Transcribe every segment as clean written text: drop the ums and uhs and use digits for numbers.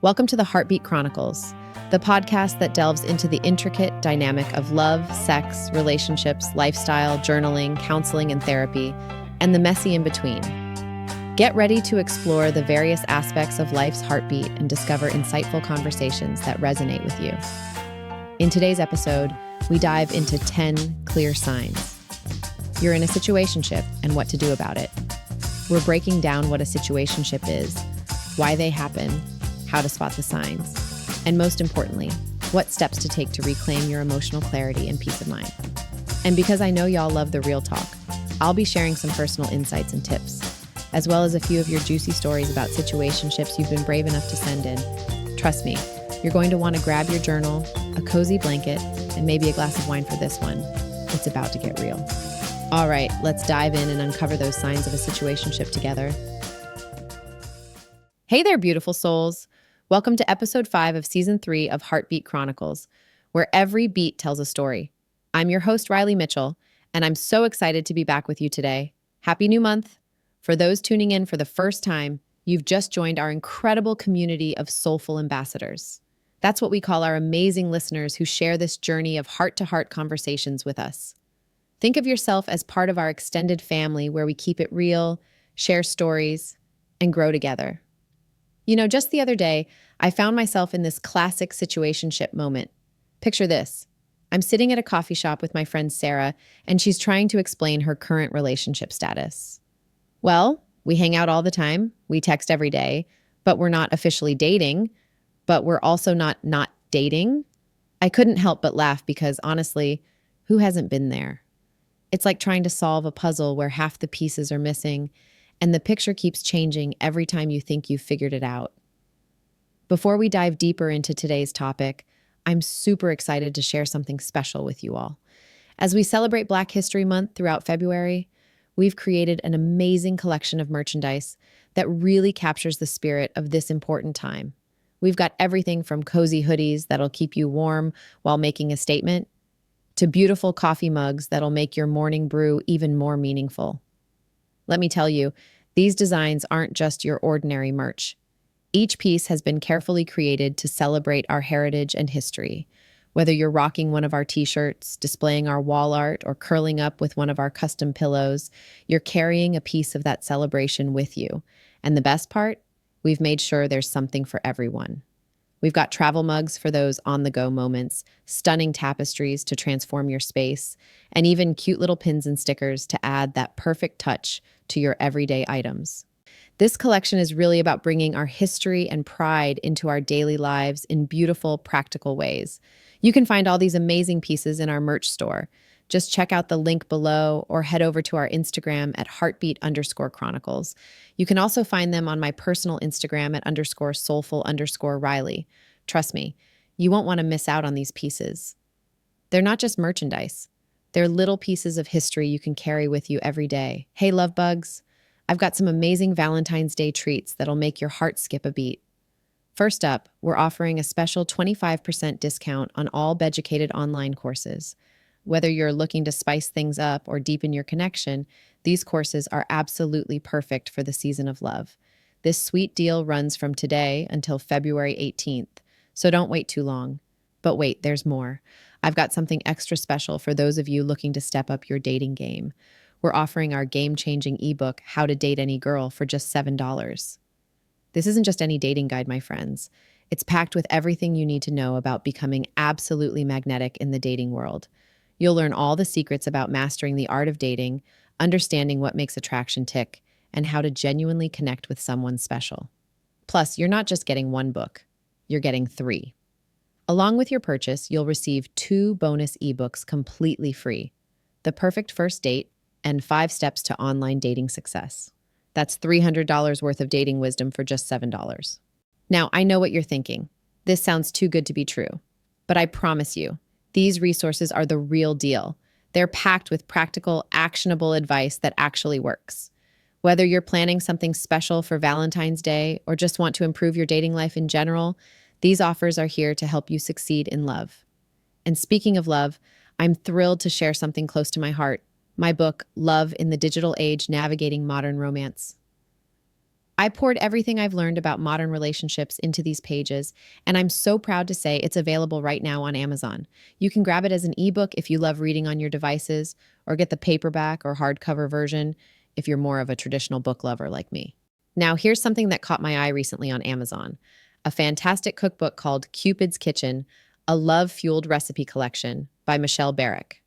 Welcome to the Heartbeat Chronicles, the podcast that delves into the intricate dynamic of love, sex, relationships, lifestyle, journaling, counseling, and therapy, and the messy in between. Get ready to explore the various aspects of life's heartbeat and discover insightful conversations that resonate with you. In today's episode, we dive into 10 clear signs. You're in a situationship and what to do about it. We're breaking down what a situationship is, why they happen, how to spot the signs, and most importantly, what steps to take to reclaim your emotional clarity and peace of mind. And because I know y'all love the real talk, I'll be sharing some personal insights and tips, as well as a few of your juicy stories about situationships you've been brave enough to send in. Trust me, you're going to want to grab your journal, a cozy blanket, and maybe a glass of wine for this one. It's about to get real. All right, let's dive in and uncover those signs of a situationship together. Hey there, beautiful souls. Welcome to episode 5 of season 3 of Heartbeat Chronicles, where every beat tells a story. I'm your host, Riley Mitchell, and I'm so excited to be back with you today. Happy new month. For those tuning in for the first time, you've just joined our incredible community of soulful ambassadors. That's what we call our amazing listeners who share this journey of heart-to-heart conversations with us. Think of yourself as part of our extended family where we keep it real, share stories, and grow together. You know, just the other day, I found myself in this classic situationship moment. Picture this. I'm sitting at a coffee shop with my friend Sarah, and she's trying to explain her current relationship status. Well, we hang out all the time, we text every day, but we're not officially dating, but we're also not dating. I couldn't help but laugh because, honestly, who hasn't been there? It's like trying to solve a puzzle where half the pieces are missing, and the picture keeps changing every time you think you've figured it out. Before we dive deeper into today's topic, I'm super excited to share something special with you all. As we celebrate Black History Month throughout February, we've created an amazing collection of merchandise that really captures the spirit of this important time. We've got everything from cozy hoodies that'll keep you warm while making a statement, to beautiful coffee mugs that'll make your morning brew even more meaningful. Let me tell you, these designs aren't just your ordinary merch. Each piece has been carefully created to celebrate our heritage and history. Whether you're rocking one of our t-shirts, displaying our wall art, or curling up with one of our custom pillows, you're carrying a piece of that celebration with you. And the best part? We've made sure there's something for everyone. We've got travel mugs for those on-the-go moments, stunning tapestries to transform your space, and even cute little pins and stickers to add that perfect touch to your everyday items. This collection is really about bringing our history and pride into our daily lives in beautiful, practical ways. You can find all these amazing pieces in our merch store. Just check out the link below or head over to our Instagram at heartbeat_chronicles. You can also find them on my personal Instagram at _soulful_Riley. Trust me, you won't want to miss out on these pieces. They're not just merchandise. They're little pieces of history you can carry with you every day. Hey, love bugs. I've got some amazing Valentine's Day treats that'll make your heart skip a beat. First up, we're offering a special 25% discount on all Beducated online courses. Whether you're looking to spice things up or deepen your connection, these courses are absolutely perfect for the season of love. This sweet deal runs from today until February 18th, so don't wait too long. But wait, there's more. I've got something extra special for those of you looking to step up your dating game. We're offering our game-changing ebook, How to Date Any Girl, for just $7. This isn't just any dating guide, my friends. It's packed with everything you need to know about becoming absolutely magnetic in the dating world. You'll learn all the secrets about mastering the art of dating, understanding what makes attraction tick, and how to genuinely connect with someone special. Plus, you're not just getting one book, you're getting 3. Along with your purchase, you'll receive 2 bonus ebooks completely free: The Perfect First Date and 5 Steps to Online Dating Success. That's $300 worth of dating wisdom for just $7. Now, I know what you're thinking. This sounds too good to be true. But I promise you, these resources are the real deal. They're packed with practical, actionable advice that actually works. Whether you're planning something special for Valentine's Day or just want to improve your dating life in general, these offers are here to help you succeed in love. And speaking of love, I'm thrilled to share something close to my heart: my book, Love in the Digital Age: Navigating Modern Romance. I poured everything I've learned about modern relationships into these pages, and I'm so proud to say it's available right now on Amazon. You can grab it as an ebook if you love reading on your devices, or get the paperback or hardcover version if you're more of a traditional book lover like me. Now, here's something that caught my eye recently on Amazon: a fantastic cookbook called Cupid's Kitchen, a love fueled recipe collection by Michelle Barrick.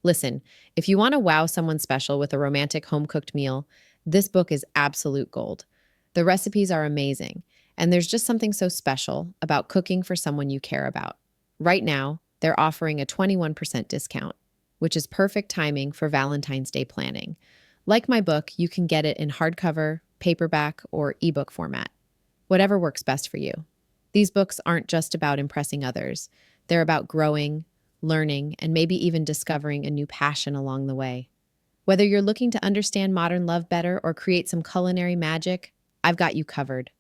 Listen, if you want to wow someone special with a romantic home cooked meal, this book is absolute gold. The recipes are amazing, and there's just something so special about cooking for someone you care about. Right now, they're offering a 21% discount, which is perfect timing for Valentine's Day planning. Like my book, you can get it in hardcover, paperback, or ebook format, whatever works best for you. These books aren't just about impressing others, they're about growing, learning, and maybe even discovering a new passion along the way. Whether you're looking to understand modern love better or create some culinary magic, I've got you covered.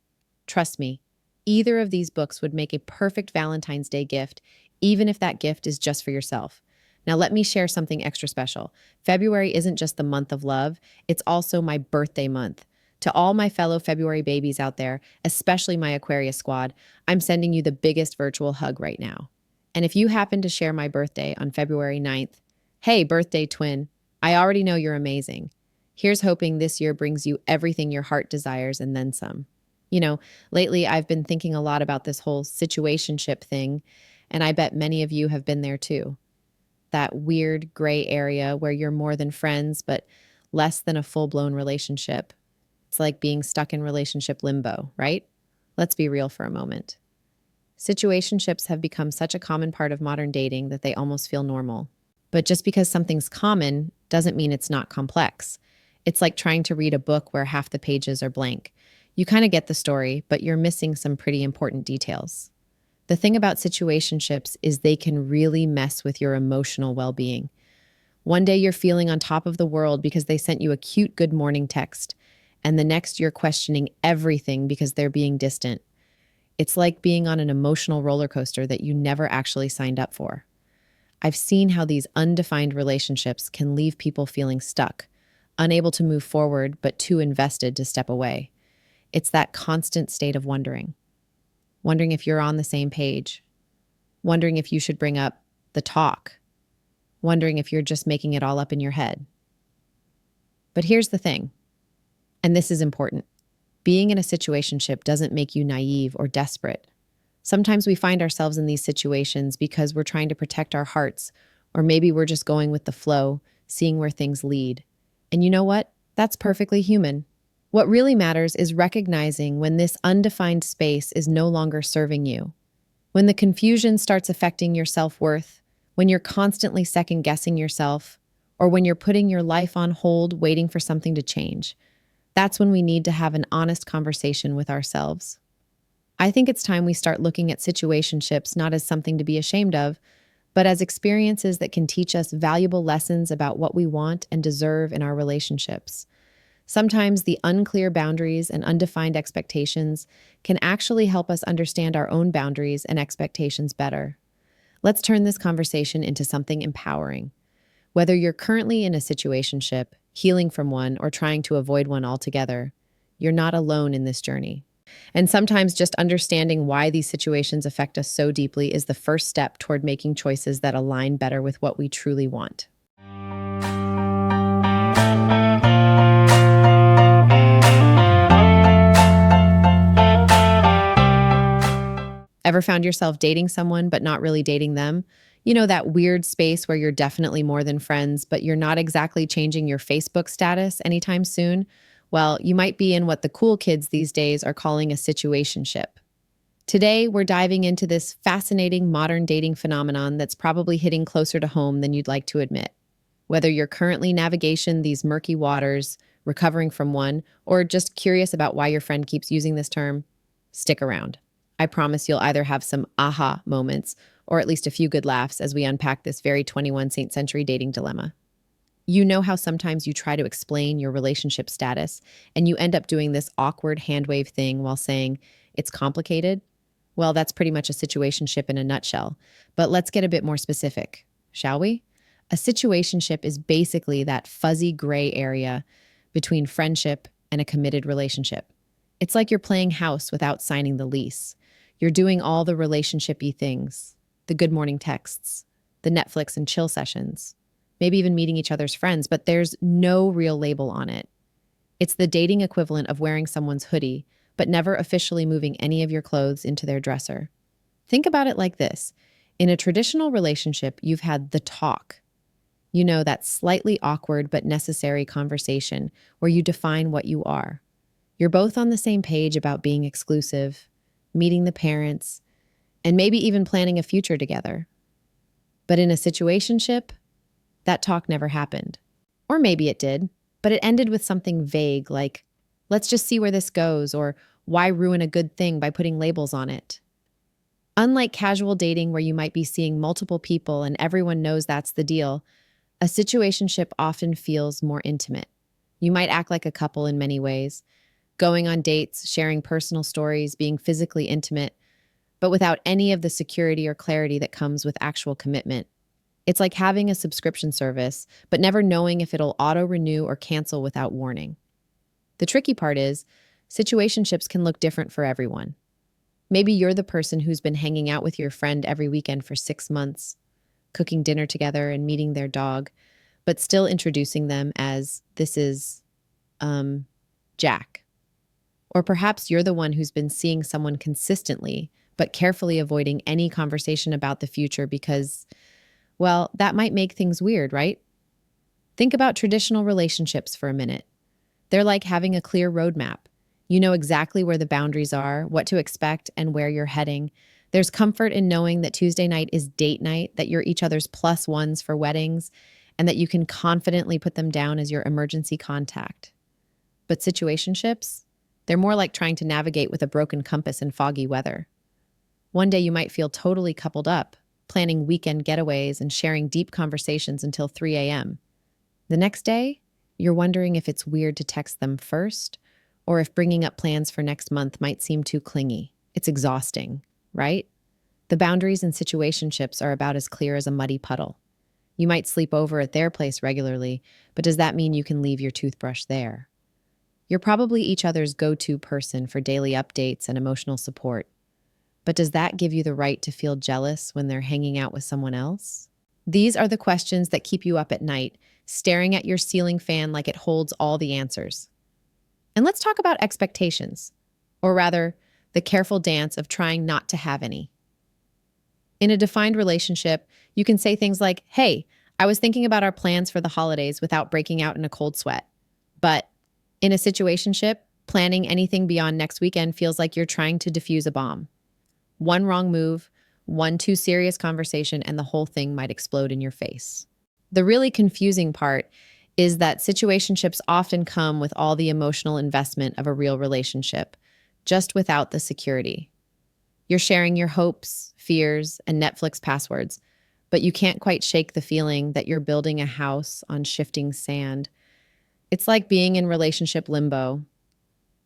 Trust me, either of these books would make a perfect Valentine's Day gift, even if that gift is just for yourself. Now, let me share something extra special. February isn't just the month of love, it's also my birthday month. To all my fellow February babies out there, especially my Aquarius squad, I'm sending you the biggest virtual hug right now. And if you happen to share my birthday on February 9th, hey, birthday twin, I already know you're amazing. Here's hoping this year brings you everything your heart desires and then some. You know, lately I've been thinking a lot about this whole situationship thing, and I bet many of you have been there too. That weird gray area where you're more than friends, but less than a full blown relationship. It's like being stuck in relationship limbo, right? Let's be real for a moment. Situationships have become such a common part of modern dating that they almost feel normal. But just because something's common doesn't mean it's not complex. It's like trying to read a book where half the pages are blank. You kind of get the story, but you're missing some pretty important details. The thing about situationships is they can really mess with your emotional well-being. One day you're feeling on top of the world because they sent you a cute good morning text, and the next you're questioning everything because they're being distant. It's like being on an emotional roller coaster that you never actually signed up for. I've seen how these undefined relationships can leave people feeling stuck, unable to move forward, but too invested to step away. It's that constant state of wondering if you're on the same page, wondering if you should bring up the talk, wondering if you're just making it all up in your head. But here's the thing, and this is important. Being in a situationship doesn't make you naive or desperate. Sometimes we find ourselves in these situations because we're trying to protect our hearts, or maybe we're just going with the flow, seeing where things lead. And you know what? That's perfectly human. What really matters is recognizing when this undefined space is no longer serving you. When the confusion starts affecting your self-worth, when you're constantly second-guessing yourself, or when you're putting your life on hold waiting for something to change. That's when we need to have an honest conversation with ourselves. I think it's time we start looking at situationships not as something to be ashamed of, but as experiences that can teach us valuable lessons about what we want and deserve in our relationships. Sometimes the unclear boundaries and undefined expectations can actually help us understand our own boundaries and expectations better. Let's turn this conversation into something empowering. Whether you're currently in a situationship, healing from one, or trying to avoid one altogether, you're not alone in this journey. And sometimes just understanding why these situations affect us so deeply is the first step toward making choices that align better with what we truly want. Ever found yourself dating someone but not really dating them? You know, that weird space where you're definitely more than friends, but you're not exactly changing your Facebook status anytime soon? Well, you might be in what the cool kids these days are calling a situationship. Today, we're diving into this fascinating modern dating phenomenon that's probably hitting closer to home than you'd like to admit. Whether you're currently navigating these murky waters, recovering from one, or just curious about why your friend keeps using this term, stick around. I promise you'll either have some aha moments or at least a few good laughs as we unpack this very 21st century dating dilemma. You know how sometimes you try to explain your relationship status and you end up doing this awkward hand wave thing while saying it's complicated? Well, that's pretty much a situationship in a nutshell. But let's get a bit more specific, shall we? A situationship is basically that fuzzy gray area between friendship and a committed relationship. It's like you're playing house without signing the lease. You're doing all the relationship-y things, the good morning texts, the Netflix and chill sessions, maybe even meeting each other's friends, but there's no real label on it. It's the dating equivalent of wearing someone's hoodie, but never officially moving any of your clothes into their dresser. Think about it like this. In a traditional relationship, you've had the talk. You know, that slightly awkward but necessary conversation where you define what you are. You're both on the same page about being exclusive, meeting the parents, and maybe even planning a future together. But in a situationship, that talk never happened. Or maybe it did, but it ended with something vague like, let's just see where this goes, or why ruin a good thing by putting labels on it? Unlike casual dating where you might be seeing multiple people and everyone knows that's the deal, a situationship often feels more intimate. You might act like a couple in many ways, going on dates, sharing personal stories, being physically intimate, but without any of the security or clarity that comes with actual commitment. It's like having a subscription service, but never knowing if it'll auto-renew or cancel without warning. The tricky part is, situationships can look different for everyone. Maybe you're the person who's been hanging out with your friend every weekend for 6 months, cooking dinner together and meeting their dog, but still introducing them as this is, Jack. Or perhaps you're the one who's been seeing someone consistently, but carefully avoiding any conversation about the future because, well, that might make things weird, right? Think about traditional relationships for a minute. They're like having a clear roadmap. You know exactly where the boundaries are, what to expect, and where you're heading. There's comfort in knowing that Tuesday night is date night, that you're each other's plus ones for weddings, and that you can confidently put them down as your emergency contact. But situationships? They're more like trying to navigate with a broken compass in foggy weather. One day you might feel totally coupled up, planning weekend getaways and sharing deep conversations until 3 a.m. The next day, you're wondering if it's weird to text them first, or if bringing up plans for next month might seem too clingy. It's exhausting, right? The boundaries in situationships are about as clear as a muddy puddle. You might sleep over at their place regularly, but does that mean you can leave your toothbrush there? You're probably each other's go-to person for daily updates and emotional support. But does that give you the right to feel jealous when they're hanging out with someone else? These are the questions that keep you up at night, staring at your ceiling fan like it holds all the answers. And let's talk about expectations, or rather, the careful dance of trying not to have any. In a defined relationship, you can say things like, hey, I was thinking about our plans for the holidays without breaking out in a cold sweat. But in a situationship, planning anything beyond next weekend feels like you're trying to defuse a bomb. One wrong move, one too serious conversation, and the whole thing might explode in your face. The really confusing part is that situationships often come with all the emotional investment of a real relationship, just without the security. You're sharing your hopes, fears, and Netflix passwords, but you can't quite shake the feeling that you're building a house on shifting sand. It's like being in relationship limbo,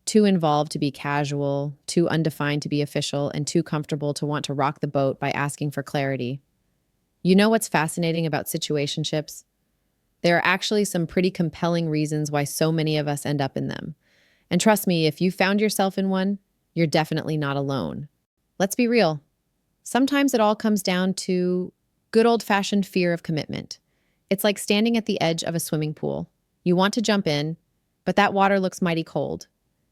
too involved to be casual, too undefined to be official, and too comfortable to want to rock the boat by asking for clarity. You know what's fascinating about situationships? There are actually some pretty compelling reasons why so many of us end up in them. And trust me, if you found yourself in one, you're definitely not alone. Let's be real. Sometimes it all comes down to good old-fashioned fear of commitment. It's like standing at the edge of a swimming pool. You want to jump in, but that water looks mighty cold.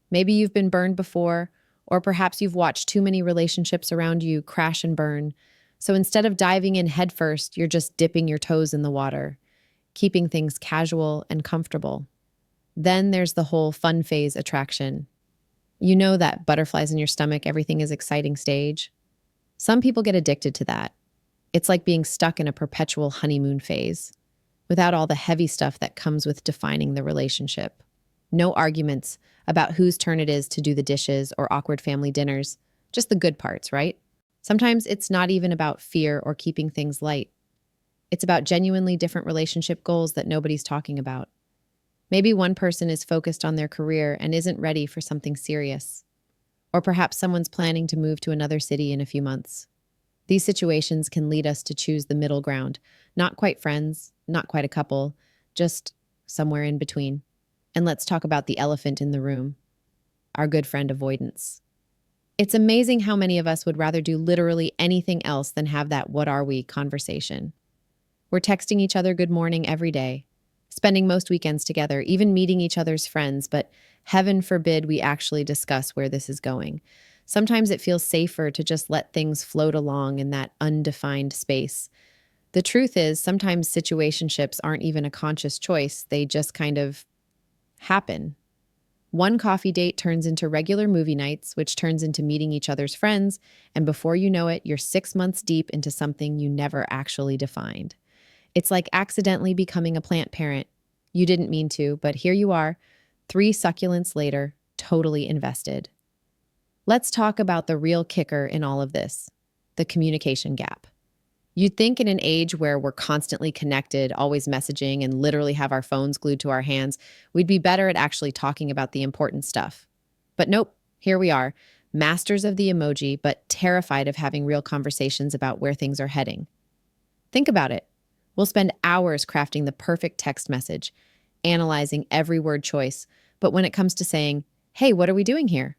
Maybe you've been burned before, or perhaps you've watched too many relationships around you crash and burn. So instead of diving in headfirst, you're just dipping your toes in the water, keeping things casual and comfortable. Then there's the whole fun phase attraction. You know that butterflies in your stomach, everything is exciting stage? Some people get addicted to that. It's like being stuck in a perpetual honeymoon phase, without all the heavy stuff that comes with defining the relationship. No arguments about whose turn it is to do the dishes or awkward family dinners, just the good parts, right? Sometimes it's not even about fear or keeping things light. It's about genuinely different relationship goals that nobody's talking about. Maybe one person is focused on their career and isn't ready for something serious. Or perhaps someone's planning to move to another city in a few months. These situations can lead us to choose the middle ground, not quite friends, not quite a couple, just somewhere in between. And let's talk about the elephant in the room. our good friend avoidance. It's amazing how many of us would rather do literally anything else than have that what are we conversation. We're texting each other good morning every day, spending most weekends together, even meeting each other's friends, but heaven forbid we actually discuss where this is going. Sometimes it feels safer to just let things float along in that undefined space. The truth is, sometimes situationships aren't even a conscious choice, they just kind of happen. One coffee date turns into regular movie nights, which turns into meeting each other's friends, and before you know it, you're 6 months deep into something you never actually defined. It's like accidentally becoming a plant parent. You didn't mean to, but here you are, 3 succulents later, totally invested. Let's talk about the real kicker in all of this, the communication gap. You'd think in an age where we're constantly connected, always messaging, and literally have our phones glued to our hands, we'd be better at actually talking about the important stuff. But nope, here we are, masters of the emoji, but terrified of having real conversations about where things are heading. Think about it. We'll spend hours crafting the perfect text message, analyzing every word choice, but when it comes to saying, hey, what are we doing here?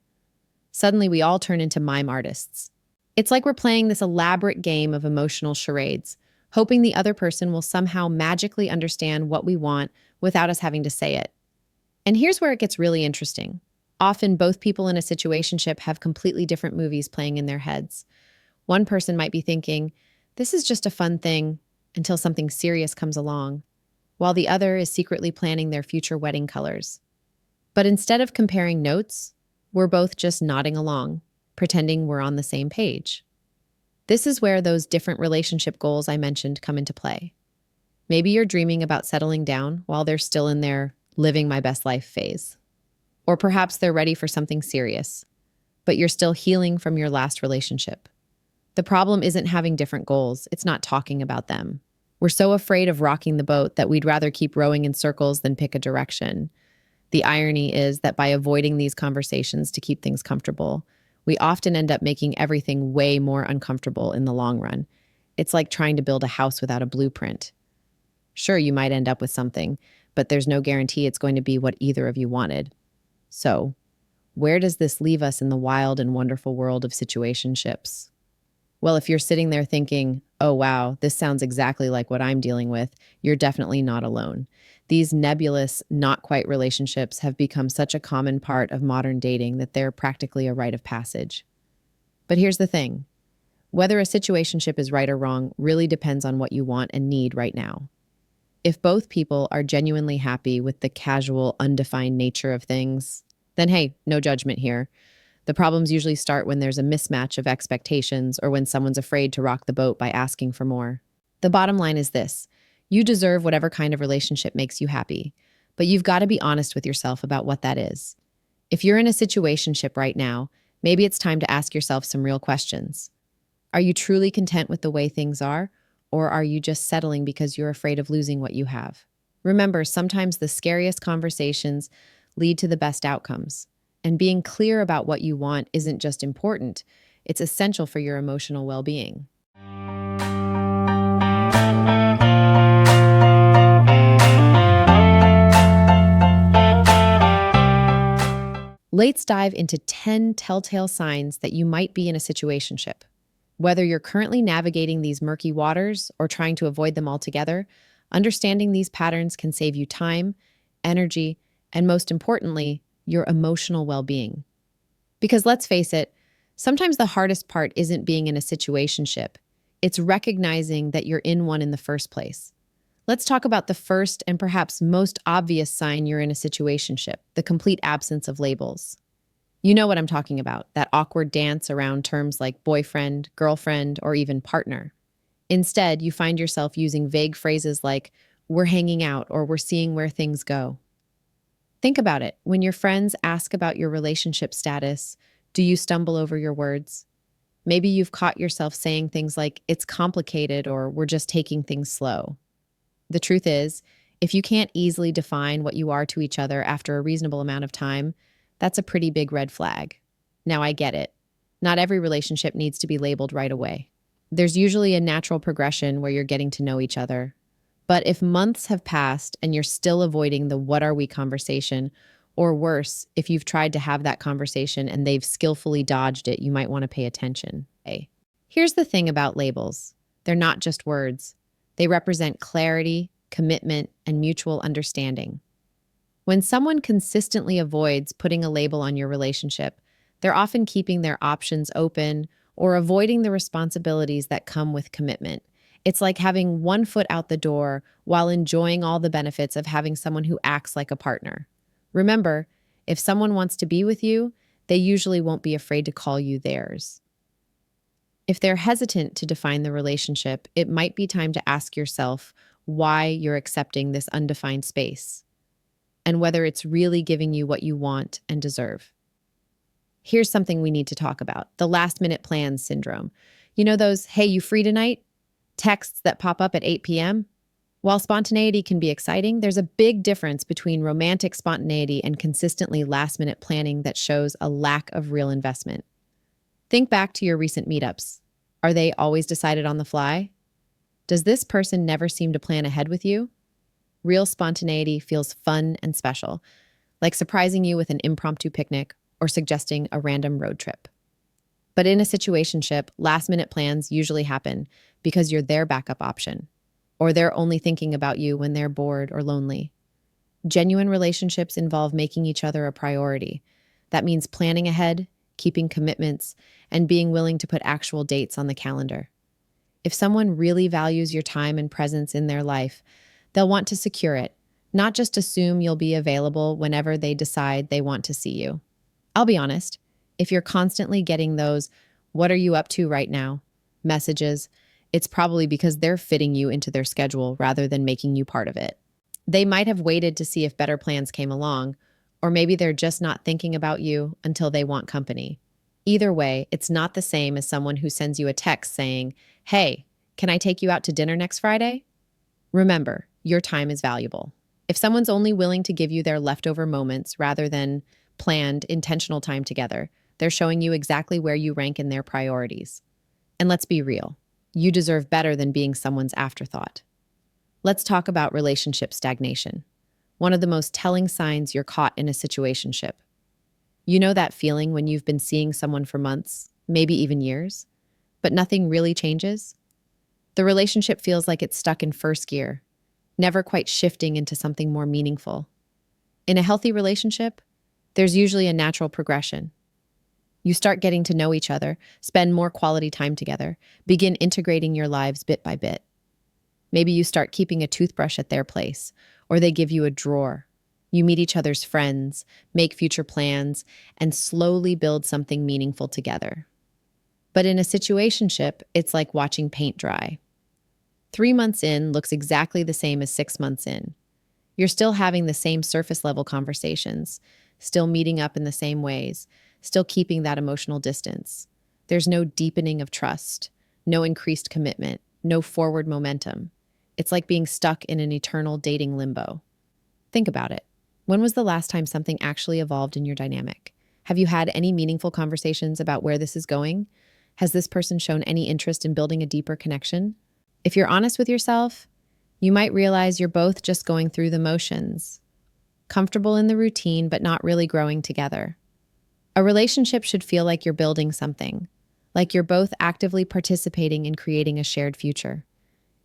Suddenly we all turn into mime artists. It's like we're playing this elaborate game of emotional charades, hoping the other person will somehow magically understand what we want without us having to say it. And here's where it gets really interesting. Often both people in a situationship have completely different movies playing in their heads. One person might be thinking, this is just a fun thing until something serious comes along, while the other is secretly planning their future wedding colors. But instead of comparing notes, we're both just nodding along, pretending we're on the same page. This is where those different relationship goals I mentioned come into play. Maybe you're dreaming about settling down while they're still in their living my best life phase. Or perhaps they're ready for something serious, but you're still healing from your last relationship. The problem isn't having different goals, it's not talking about them. We're so afraid of rocking the boat that we'd rather keep rowing in circles than pick a direction. The irony is that by avoiding these conversations to keep things comfortable, we often end up making everything way more uncomfortable in the long run. It's like trying to build a house without a blueprint. Sure, you might end up with something, but there's no guarantee it's going to be what either of you wanted. So, where does this leave us in the wild and wonderful world of situationships? Well, if you're sitting there thinking, oh wow, this sounds exactly like what I'm dealing with, you're definitely not alone. These nebulous, not quite relationships have become such a common part of modern dating that they're practically a rite of passage. But here's the thing. Whether a situationship is right or wrong really depends on what you want and need right now. If both people are genuinely happy with the casual, undefined nature of things, then hey, no judgment here. The problems usually start when there's a mismatch of expectations or when someone's afraid to rock the boat by asking for more. The bottom line is this. You deserve whatever kind of relationship makes you happy, but you've got to be honest with yourself about what that is. If you're in a situationship right now, maybe it's time to ask yourself some real questions. Are you truly content with the way things are, or are you just settling because you're afraid of losing what you have? Remember, sometimes the scariest conversations lead to the best outcomes. And being clear about what you want isn't just important, it's essential for your emotional well-being. Let's dive into 10 telltale signs that you might be in a situationship. Whether you're currently navigating these murky waters or trying to avoid them altogether, understanding these patterns can save you time, energy, and most importantly, your emotional well-being. Because let's face it, sometimes the hardest part isn't being in a situationship. It's recognizing that you're in one in the first place. Let's talk about the first and perhaps most obvious sign you're in a situationship, the complete absence of labels. You know what I'm talking about, that awkward dance around terms like boyfriend, girlfriend, or even partner. Instead, you find yourself using vague phrases like, we're hanging out or we're seeing where things go. Think about it. When your friends ask about your relationship status, do you stumble over your words? Maybe you've caught yourself saying things like, it's complicated or we're just taking things slow. The truth is, if you can't easily define what you are to each other after a reasonable amount of time, that's a pretty big red flag. Now, I get it. Not every relationship needs to be labeled right away. There's usually a natural progression where you're getting to know each other. But if months have passed and you're still avoiding the what are we conversation, Or worse, if you've tried to have that conversation and they've skillfully dodged it, you might want to pay attention. Hey. Here's the thing about labels. They're not just words. They represent clarity, commitment, and mutual understanding. When someone consistently avoids putting a label on your relationship, they're often keeping their options open or avoiding the responsibilities that come with commitment. It's like having one foot out the door while enjoying all the benefits of having someone who acts like a partner. Remember, if someone wants to be with you, they usually won't be afraid to call you theirs. If they're hesitant to define the relationship, it might be time to ask yourself why you're accepting this undefined space and whether it's really giving you what you want and deserve. Here's something we need to talk about: the last minute plans syndrome. You know those, hey, you free tonight? Texts that pop up at 8 p.m.? While spontaneity can be exciting, there's a big difference between romantic spontaneity and consistently last minute planning that shows a lack of real investment. Think back to your recent meetups. Are they always decided on the fly? Does this person never seem to plan ahead with you? Real spontaneity feels fun and special, like surprising you with an impromptu picnic or suggesting a random road trip. But in a situationship, last-minute plans usually happen because you're their backup option, or they're only thinking about you when they're bored or lonely. Genuine relationships involve making each other a priority. That means planning ahead, keeping commitments, and being willing to put actual dates on the calendar. If someone really values your time and presence in their life, they'll want to secure it, not just assume you'll be available whenever they decide they want to see you. I'll be honest, if you're constantly getting those, "What are you up to right now?" messages, it's probably because they're fitting you into their schedule rather than making you part of it. They might have waited to see if better plans came along, or maybe they're just not thinking about you until they want company. Either way, it's not the same as someone who sends you a text saying, "Hey, can I take you out to dinner next Friday?" Remember, your time is valuable. If someone's only willing to give you their leftover moments rather than planned, intentional time together, they're showing you exactly where you rank in their priorities. And let's be real, you deserve better than being someone's afterthought. Let's talk about relationship stagnation. One of the most telling signs you're caught in a situationship. You know that feeling when you've been seeing someone for months, maybe even years, but nothing really changes? The relationship feels like it's stuck in first gear, never quite shifting into something more meaningful. In a healthy relationship, there's usually a natural progression. You start getting to know each other, spend more quality time together, begin integrating your lives bit by bit. Maybe you start keeping a toothbrush at their place, or they give you a drawer. You meet each other's friends, make future plans, and slowly build something meaningful together. But in a situationship, it's like watching paint dry. 3 months in looks exactly the same as 6 months in. You're still having the same surface level conversations, still meeting up in the same ways, still keeping that emotional distance. There's no deepening of trust, no increased commitment, no forward momentum. It's like being stuck in an eternal dating limbo. Think about it. When was the last time something actually evolved in your dynamic? Have you had any meaningful conversations about where this is going? Has this person shown any interest in building a deeper connection? If you're honest with yourself, you might realize you're both just going through the motions, comfortable in the routine, but not really growing together. A relationship should feel like you're building something, like you're both actively participating in creating a shared future.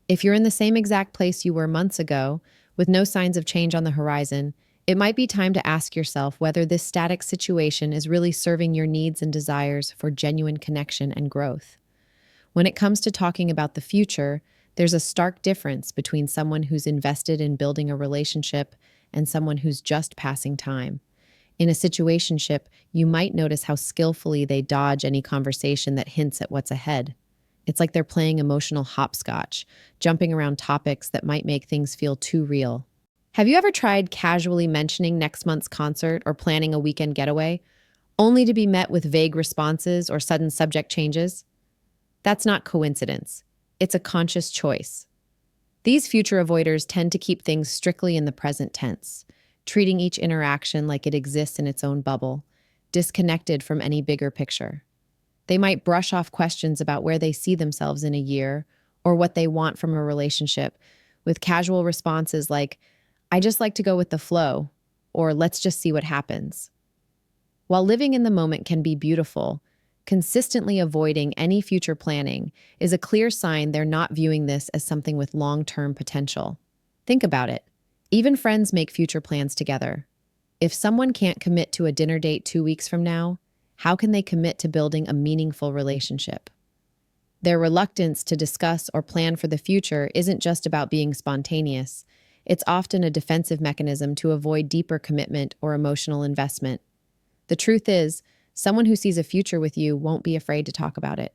If you're in the same exact place you were months ago, with no signs of change on the horizon, it might be time to ask yourself whether this static situation is really serving your needs and desires for genuine connection and growth. When it comes to talking about the future, there's a stark difference between someone who's invested in building a relationship and someone who's just passing time. In a situationship, you might notice how skillfully they dodge any conversation that hints at what's ahead. It's like they're playing emotional hopscotch, jumping around topics that might make things feel too real. Have you ever tried casually mentioning next month's concert or planning a weekend getaway, only to be met with vague responses or sudden subject changes? That's not coincidence. It's a conscious choice. These future avoiders tend to keep things strictly in the present tense, treating each interaction like it exists in its own bubble, disconnected from any bigger picture. They might brush off questions about where they see themselves in a year or what they want from a relationship with casual responses like, "I just like to go with the flow," or let's just see what happens. While living in the moment can be beautiful, consistently avoiding any future planning is a clear sign they're not viewing this as something with long-term potential. Think about it. Even friends make future plans together. If someone can't commit to a dinner date 2 weeks from now, how can they commit to building a meaningful relationship? Their reluctance to discuss or plan for the future isn't just about being spontaneous. It's often a defensive mechanism to avoid deeper commitment or emotional investment. The truth is, someone who sees a future with you won't be afraid to talk about it.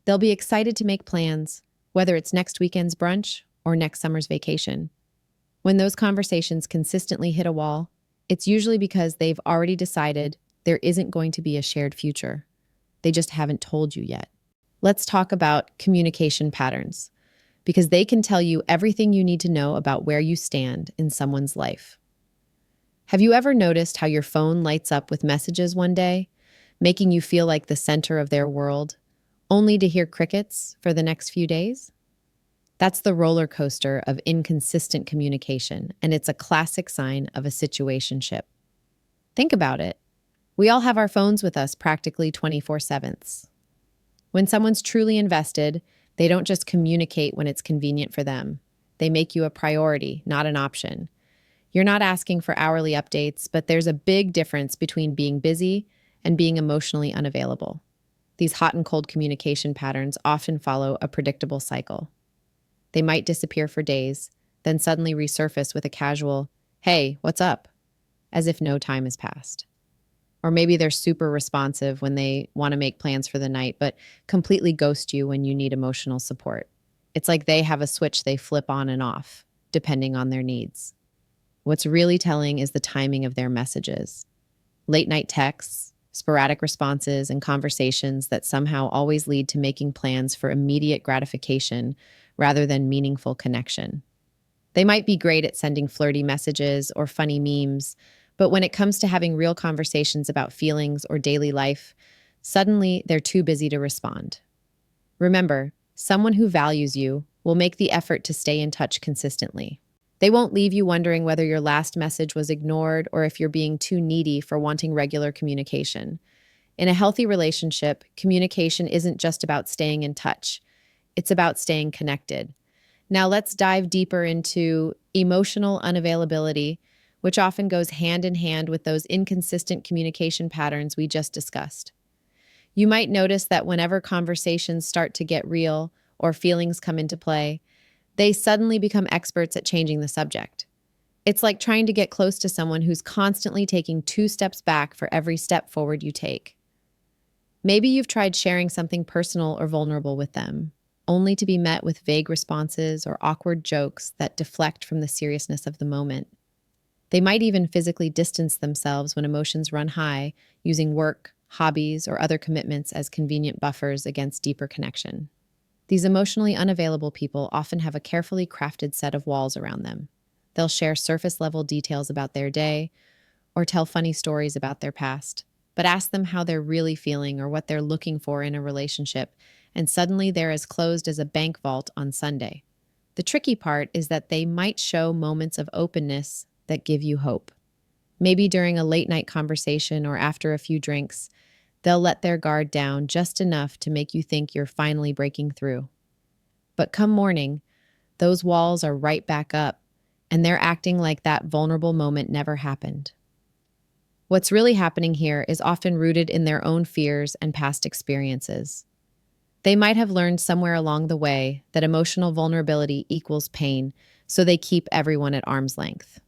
They'll be excited to make plans, whether it's next weekend's brunch or next summer's vacation. When those conversations consistently hit a wall, it's usually because they've already decided there isn't going to be a shared future. They just haven't told you yet. Let's talk about communication patterns, because they can tell you everything you need to know about where you stand in someone's life. Have you ever noticed how your phone lights up with messages one day, making you feel like the center of their world, only to hear crickets for the next few days? That's the roller coaster of inconsistent communication, and it's a classic sign of a situationship. Think about it. We all have our phones with us practically 24/7. When someone's truly invested, they don't just communicate when it's convenient for them. They make you a priority, not an option. You're not asking for hourly updates, but there's a big difference between being busy and being emotionally unavailable. These hot and cold communication patterns often follow a predictable cycle. They might disappear for days, then suddenly resurface with a casual, "Hey, what's up?" as if no time has passed. Or maybe they're super responsive when they want to make plans for the night, but completely ghost you when you need emotional support. It's like they have a switch they flip on and off, depending on their needs. What's really telling is the timing of their messages. Late night texts, sporadic responses, and conversations that somehow always lead to making plans for immediate gratification rather than meaningful connection. They might be great at sending flirty messages or funny memes, but when it comes to having real conversations about feelings or daily life, suddenly they're too busy to respond. Remember, someone who values you will make the effort to stay in touch consistently. They won't leave you wondering whether your last message was ignored or if you're being too needy for wanting regular communication. In a healthy relationship, communication isn't just about staying in touch. It's about staying connected. Now let's dive deeper into emotional unavailability, which often goes hand in hand with those inconsistent communication patterns we just discussed. You might notice that whenever conversations start to get real or feelings come into play, they suddenly become experts at changing the subject. It's like trying to get close to someone who's constantly taking 2 steps back for every step forward you take. Maybe you've tried sharing something personal or vulnerable with them, only to be met with vague responses or awkward jokes that deflect from the seriousness of the moment. They might even physically distance themselves when emotions run high, using work, hobbies, or other commitments as convenient buffers against deeper connection. These emotionally unavailable people often have a carefully crafted set of walls around them. They'll share surface-level details about their day or tell funny stories about their past, but ask them how they're really feeling or what they're looking for in a relationship, and suddenly they're as closed as a bank vault on Sunday. The tricky part is that they might show moments of openness that give you hope. Maybe during a late-night conversation or after a few drinks, they'll let their guard down just enough to make you think you're finally breaking through. But come morning, those walls are right back up, and they're acting like that vulnerable moment never happened. What's really happening here is often rooted in their own fears and past experiences. They might have learned somewhere along the way that emotional vulnerability equals pain, so they keep everyone at arm's length.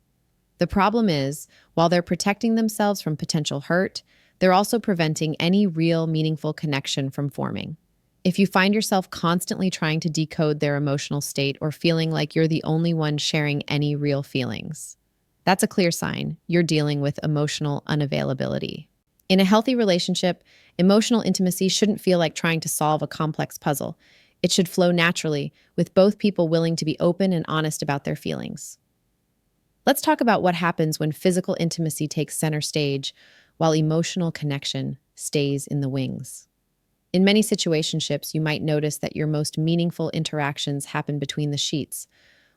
The problem is, while they're protecting themselves from potential hurt, they're also preventing any real, meaningful connection from forming. If you find yourself constantly trying to decode their emotional state or feeling like you're the only one sharing any real feelings, that's a clear sign you're dealing with emotional unavailability. In a healthy relationship, emotional intimacy shouldn't feel like trying to solve a complex puzzle. It should flow naturally, with both people willing to be open and honest about their feelings. Let's talk about what happens when physical intimacy takes center stage while emotional connection stays in the wings. In many situationships, you might notice that your most meaningful interactions happen between the sheets,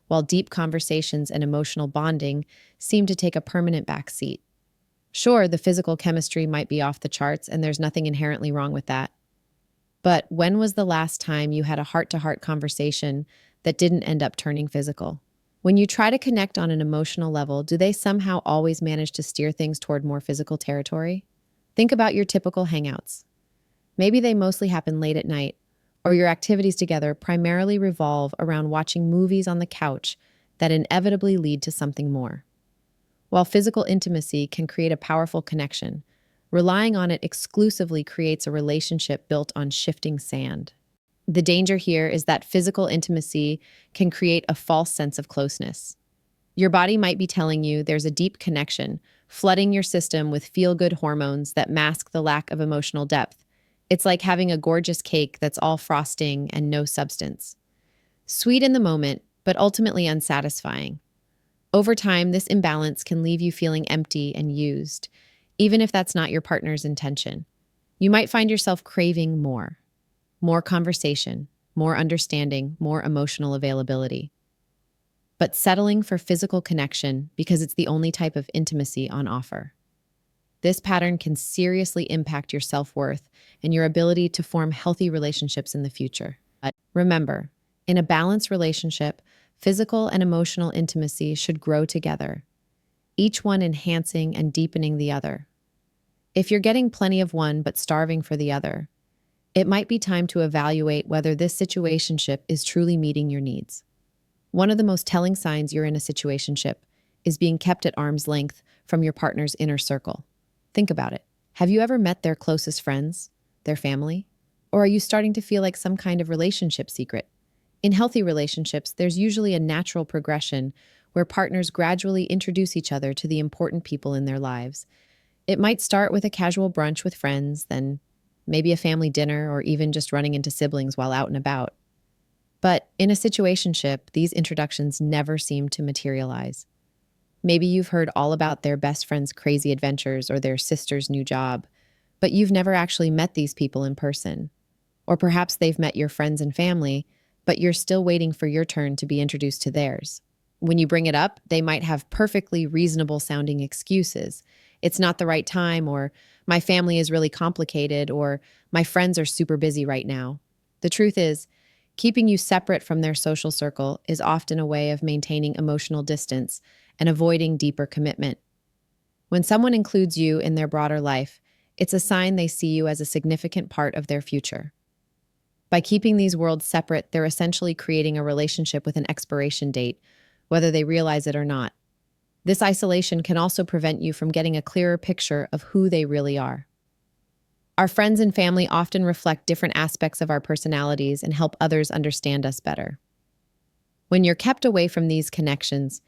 while deep conversations and emotional bonding seem to take a permanent backseat. Sure, the physical chemistry might be off the charts, and there's nothing inherently wrong with that. But when was the last time you had a heart to heart conversation that didn't end up turning physical? When you try to connect on an emotional level, do they somehow always manage to steer things toward more physical territory? Think about your typical hangouts. Maybe they mostly happen late at night, or your activities together primarily revolve around watching movies on the couch that inevitably lead to something more. While physical intimacy can create a powerful connection, relying on it exclusively creates a relationship built on shifting sand. The danger here is that physical intimacy can create a false sense of closeness. Your body might be telling you there's a deep connection, flooding your system with feel-good hormones that mask the lack of emotional depth. It's like having a gorgeous cake that's all frosting and no substance. Sweet in the moment, but ultimately unsatisfying. Over time, this imbalance can leave you feeling empty and used, even if that's not your partner's intention. You might find yourself craving more. More conversation, more understanding, more emotional availability. But settling for physical connection because it's the only type of intimacy on offer. This pattern can seriously impact your self-worth and your ability to form healthy relationships in the future. But remember, in a balanced relationship, physical and emotional intimacy should grow together, each one enhancing and deepening the other. If you're getting plenty of one but starving for the other, it might be time to evaluate whether this situationship is truly meeting your needs. One of the most telling signs you're in a situationship is being kept at arm's length from your partner's inner circle. Think about it. Have you ever met their closest friends, their family? Or are you starting to feel like some kind of relationship secret? In healthy relationships, there's usually a natural progression where partners gradually introduce each other to the important people in their lives. It might start with a casual brunch with friends, then maybe a family dinner, or even just running into siblings while out and about. But in a situationship, these introductions never seem to materialize. Maybe you've heard all about their best friend's crazy adventures or their sister's new job, but you've never actually met these people in person. Or perhaps they've met your friends and family, but you're still waiting for your turn to be introduced to theirs. When you bring it up, they might have perfectly reasonable sounding excuses. It's not the right time, or my family is really complicated, or my friends are super busy right now. The truth is, keeping you separate from their social circle is often a way of maintaining emotional distance and avoiding deeper commitment. When someone includes you in their broader life, it's a sign they see you as a significant part of their future. By keeping these worlds separate, they're essentially creating a relationship with an expiration date, whether they realize it or not. This isolation can also prevent you from getting a clearer picture of who they really are. Our friends and family often reflect different aspects of our personalities and help others understand us better. When you're kept away from these connections,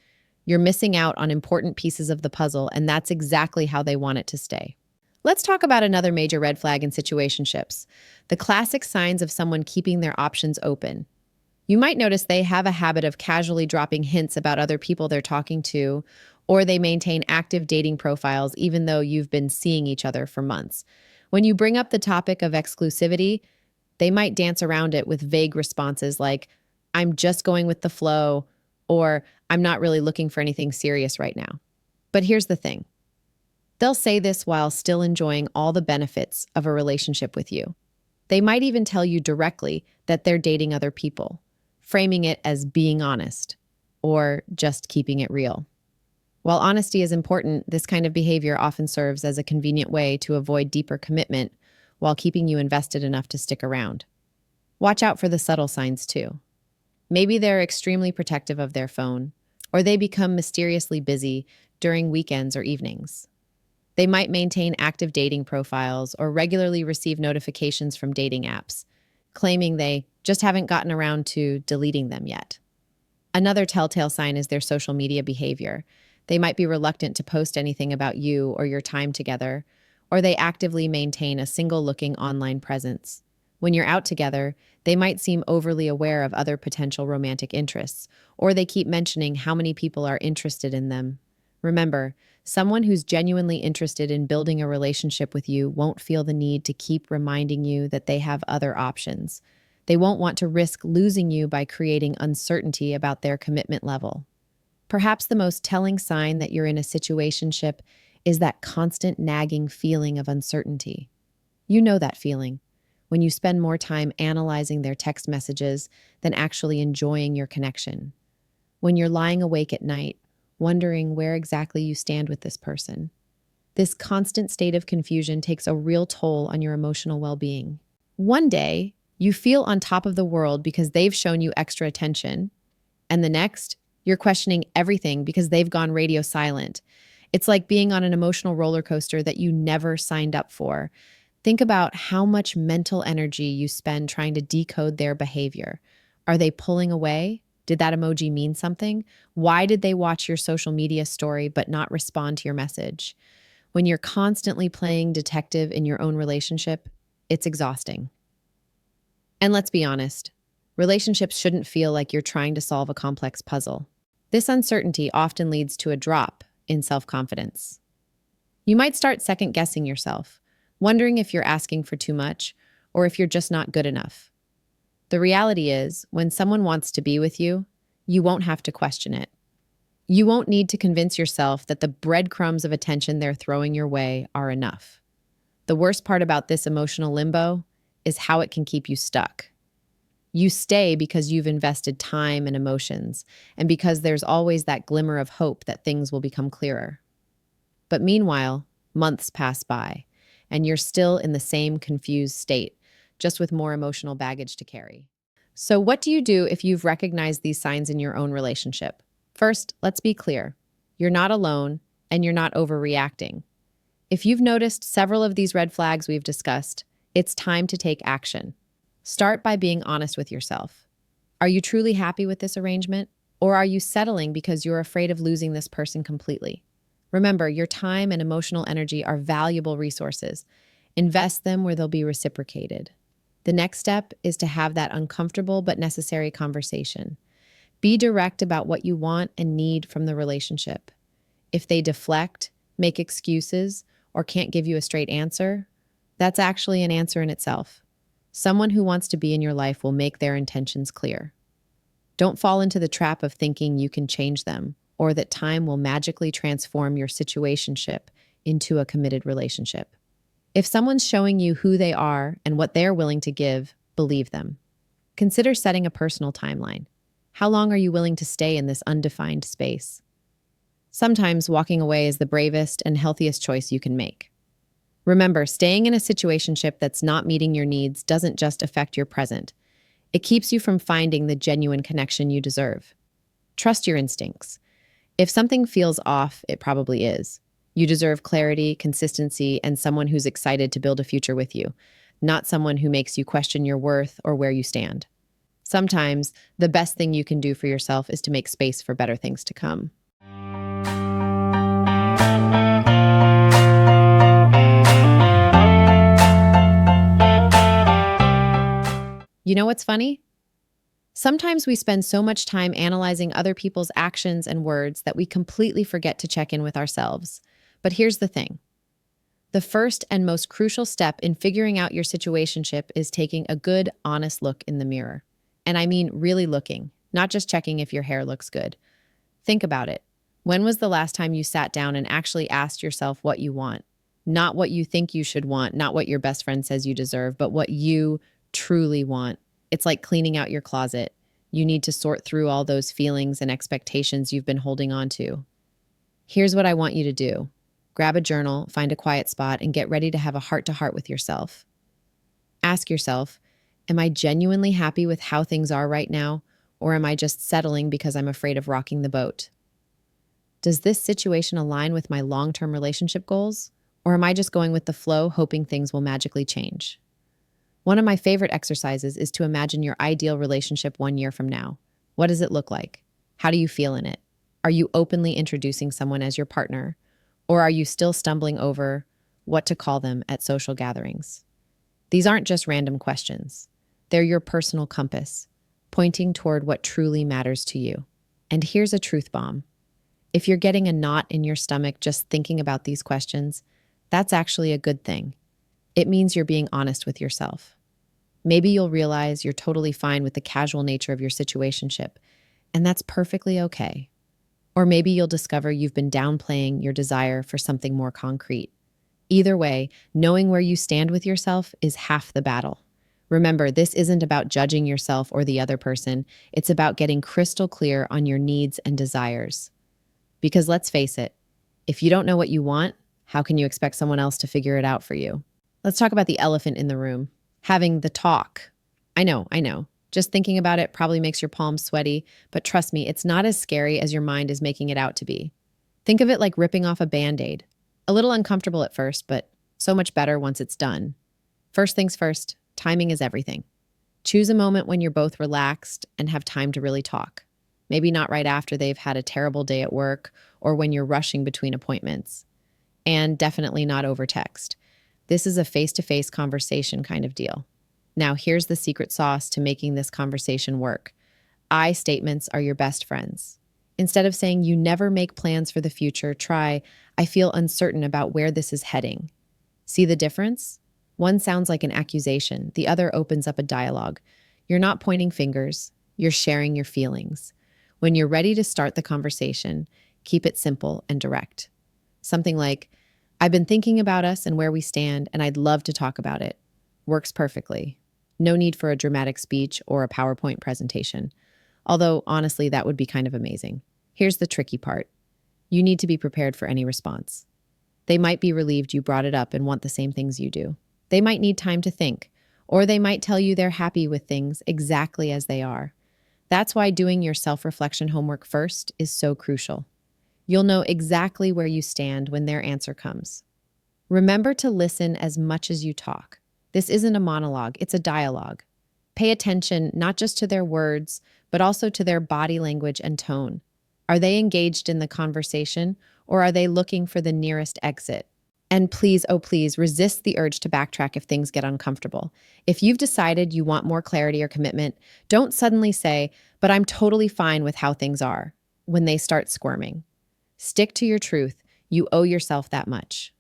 you're missing out on important pieces of the puzzle, and that's exactly how they want it to stay. Let's talk about another major red flag in situationships, the classic signs of someone keeping their options open. You might notice they have a habit of casually dropping hints about other people they're talking to, or they maintain active dating profiles even though you've been seeing each other for months. When you bring up the topic of exclusivity, they might dance around it with vague responses like, "I'm just going with the flow," or "I'm not really looking for anything serious right now." But here's the thing. They'll say this while still enjoying all the benefits of a relationship with you. They might even tell you directly that they're dating other people, framing it as being honest or just keeping it real. While honesty is important, this kind of behavior often serves as a convenient way to avoid deeper commitment while keeping you invested enough to stick around. Watch out for the subtle signs too. Maybe they're extremely protective of their phone, or they become mysteriously busy during weekends or evenings. They might maintain active dating profiles or regularly receive notifications from dating apps, claiming they just haven't gotten around to deleting them yet. Another telltale sign is their social media behavior. They might be reluctant to post anything about you or your time together, or they actively maintain a single-looking online presence. When you're out together, they might seem overly aware of other potential romantic interests, or they keep mentioning how many people are interested in them. Remember, someone who's genuinely interested in building a relationship with you won't feel the need to keep reminding you that they have other options. They won't want to risk losing you by creating uncertainty about their commitment level. Perhaps the most telling sign that you're in a situationship is that constant nagging feeling of uncertainty. You know that feeling when you spend more time analyzing their text messages than actually enjoying your connection. When you're lying awake at night, wondering where exactly you stand with this person. This constant state of confusion takes a real toll on your emotional well-being. One day, you feel on top of the world because they've shown you extra attention, and the next, you're questioning everything because they've gone radio silent. It's like being on an emotional roller coaster that you never signed up for. Think about how much mental energy you spend trying to decode their behavior. Are they pulling away? Did that emoji mean something? Why did they watch your social media story but not respond to your message? When you're constantly playing detective in your own relationship, it's exhausting. And let's be honest, relationships shouldn't feel like you're trying to solve a complex puzzle. This uncertainty often leads to a drop in self-confidence. You might start second-guessing yourself, wondering if you're asking for too much or if you're just not good enough. The reality is, when someone wants to be with you, you won't have to question it. You won't need to convince yourself that the breadcrumbs of attention they're throwing your way are enough. The worst part about this emotional limbo is how it can keep you stuck. You stay because you've invested time and emotions, and because there's always that glimmer of hope that things will become clearer. But meanwhile, months pass by, and you're still in the same confused state, just with more emotional baggage to carry. So, what do you do if you've recognized these signs in your own relationship? First, let's be clear. You're not alone, and you're not overreacting. If you've noticed several of these red flags we've discussed, it's time to take action. Start by being honest with yourself. Are you truly happy with this arrangement? Or are you settling because you're afraid of losing this person completely? Remember, your time and emotional energy are valuable resources. Invest them where they'll be reciprocated. The next step is to have that uncomfortable but necessary conversation. Be direct about what you want and need from the relationship. If they deflect, make excuses, or can't give you a straight answer, that's actually an answer in itself. Someone who wants to be in your life will make their intentions clear. Don't fall into the trap of thinking you can change them or that time will magically transform your situationship into a committed relationship. If someone's showing you who they are and what they're willing to give, believe them. Consider setting a personal timeline. How long are you willing to stay in this undefined space? Sometimes walking away is the bravest and healthiest choice you can make. Remember, staying in a situationship that's not meeting your needs doesn't just affect your present. It keeps you from finding the genuine connection you deserve. Trust your instincts. If something feels off, it probably is. You deserve clarity, consistency, and someone who's excited to build a future with you, not someone who makes you question your worth or where you stand. Sometimes, the best thing you can do for yourself is to make space for better things to come. You know what's funny? Sometimes we spend so much time analyzing other people's actions and words that we completely forget to check in with ourselves. But here's the thing. The first and most crucial step in figuring out your situationship is taking a good, honest look in the mirror. And I mean really looking, not just checking if your hair looks good. Think about it. When was the last time you sat down and actually asked yourself what you want? Not what you think you should want, not what your best friend says you deserve, but what you truly want. It's like cleaning out your closet. You need to sort through all those feelings and expectations you've been holding on to. Here's what I want you to do. Grab a journal, find a quiet spot, and get ready to have a heart-to-heart with yourself. Ask yourself, am I genuinely happy with how things are right now, or am I just settling because I'm afraid of rocking the boat? Does this situation align with my long-term relationship goals, or am I just going with the flow, hoping things will magically change? One of my favorite exercises is to imagine your ideal relationship 1 year from now. What does it look like? How do you feel in it? Are you openly introducing someone as your partner? Or are you still stumbling over what to call them at social gatherings? These aren't just random questions. They're your personal compass, pointing toward what truly matters to you. And here's a truth bomb. If you're getting a knot in your stomach just thinking about these questions, that's actually a good thing. It means you're being honest with yourself. Maybe you'll realize you're totally fine with the casual nature of your situationship, and that's perfectly okay. Or maybe you'll discover you've been downplaying your desire for something more concrete. Either way, knowing where you stand with yourself is half the battle. Remember, this isn't about judging yourself or the other person, it's about getting crystal clear on your needs and desires. Because let's face it, if you don't know what you want, how can you expect someone else to figure it out for you? Let's talk about the elephant in the room, having the talk. I know. Just thinking about it probably makes your palms sweaty, but trust me, it's not as scary as your mind is making it out to be. Think of it like ripping off a band-aid. A little uncomfortable at first, but so much better once it's done. First things first, timing is everything. Choose a moment when you're both relaxed and have time to really talk. Maybe not right after they've had a terrible day at work or when you're rushing between appointments. And definitely not over text. This is a face-to-face conversation kind of deal. Now, here's the secret sauce to making this conversation work. I statements are your best friends. Instead of saying you never make plans for the future, try, I feel uncertain about where this is heading. See the difference? One sounds like an accusation, the other opens up a dialogue. You're not pointing fingers, you're sharing your feelings. When you're ready to start the conversation, keep it simple and direct. Something like, I've been thinking about us and where we stand, and I'd love to talk about it. Works perfectly. No need for a dramatic speech or a PowerPoint presentation. Although, honestly, that would be kind of amazing. Here's the tricky part. You need to be prepared for any response. They might be relieved you brought it up and want the same things you do. They might need time to think, or they might tell you they're happy with things exactly as they are. That's why doing your self-reflection homework first is so crucial. You'll know exactly where you stand when their answer comes. Remember to listen as much as you talk. This isn't a monologue, it's a dialogue. Pay attention not just to their words, but also to their body language and tone. Are they engaged in the conversation, or are they looking for the nearest exit? And please, oh please, resist the urge to backtrack if things get uncomfortable. If you've decided you want more clarity or commitment, don't suddenly say, but I'm totally fine with how things are, when they start squirming. Stick to your truth. You owe yourself that much.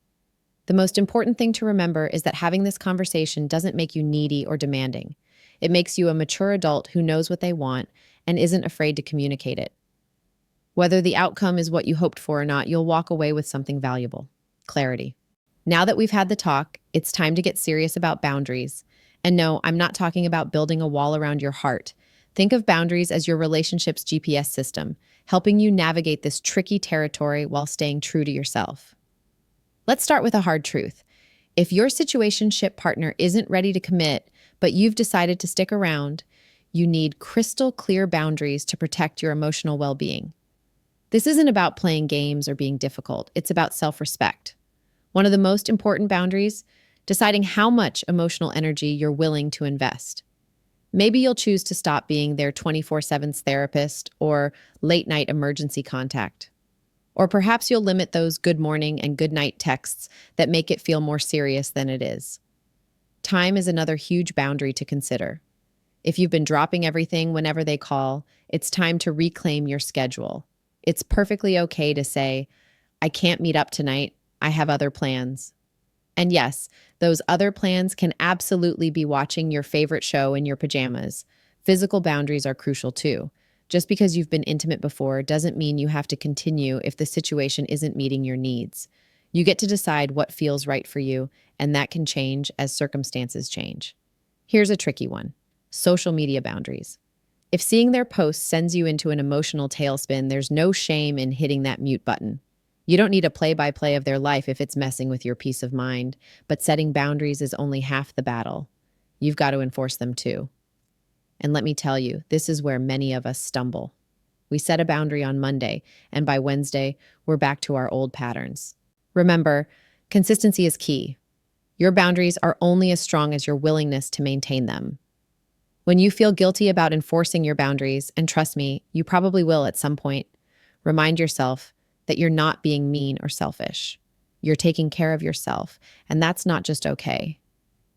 The most important thing to remember is that having this conversation doesn't make you needy or demanding. It makes you a mature adult who knows what they want and isn't afraid to communicate it. Whether the outcome is what you hoped for or not, you'll walk away with something valuable. Clarity. Now that we've had the talk, it's time to get serious about boundaries. And no, I'm not talking about building a wall around your heart. Think of boundaries as your relationship's GPS system, helping you navigate this tricky territory while staying true to yourself. Let's start with a hard truth. If your situationship partner isn't ready to commit, but you've decided to stick around, you need crystal clear boundaries to protect your emotional well-being. This isn't about playing games or being difficult. It's about self-respect. One of the most important boundaries, deciding how much emotional energy you're willing to invest. Maybe you'll choose to stop being their 24/7 therapist or late-night emergency contact. Or perhaps you'll limit those good morning and good night texts that make it feel more serious than it is. Time is another huge boundary to consider. If you've been dropping everything whenever they call, it's time to reclaim your schedule. It's perfectly okay to say, I can't meet up tonight. I have other plans. And yes, those other plans can absolutely be watching your favorite show in your pajamas. Physical boundaries are crucial too. Just because you've been intimate before doesn't mean you have to continue if the situation isn't meeting your needs. You get to decide what feels right for you, and that can change as circumstances change. Here's a tricky one. Social media boundaries. If seeing their posts sends you into an emotional tailspin, there's no shame in hitting that mute button. You don't need a play-by-play of their life if it's messing with your peace of mind, but setting boundaries is only half the battle. You've got to enforce them too. And let me tell you, this is where many of us stumble. We set a boundary on Monday, and by Wednesday, we're back to our old patterns. Remember, consistency is key. Your boundaries are only as strong as your willingness to maintain them. When you feel guilty about enforcing your boundaries, and trust me, you probably will at some point, remind yourself that you're not being mean or selfish. You're taking care of yourself, and that's not just okay.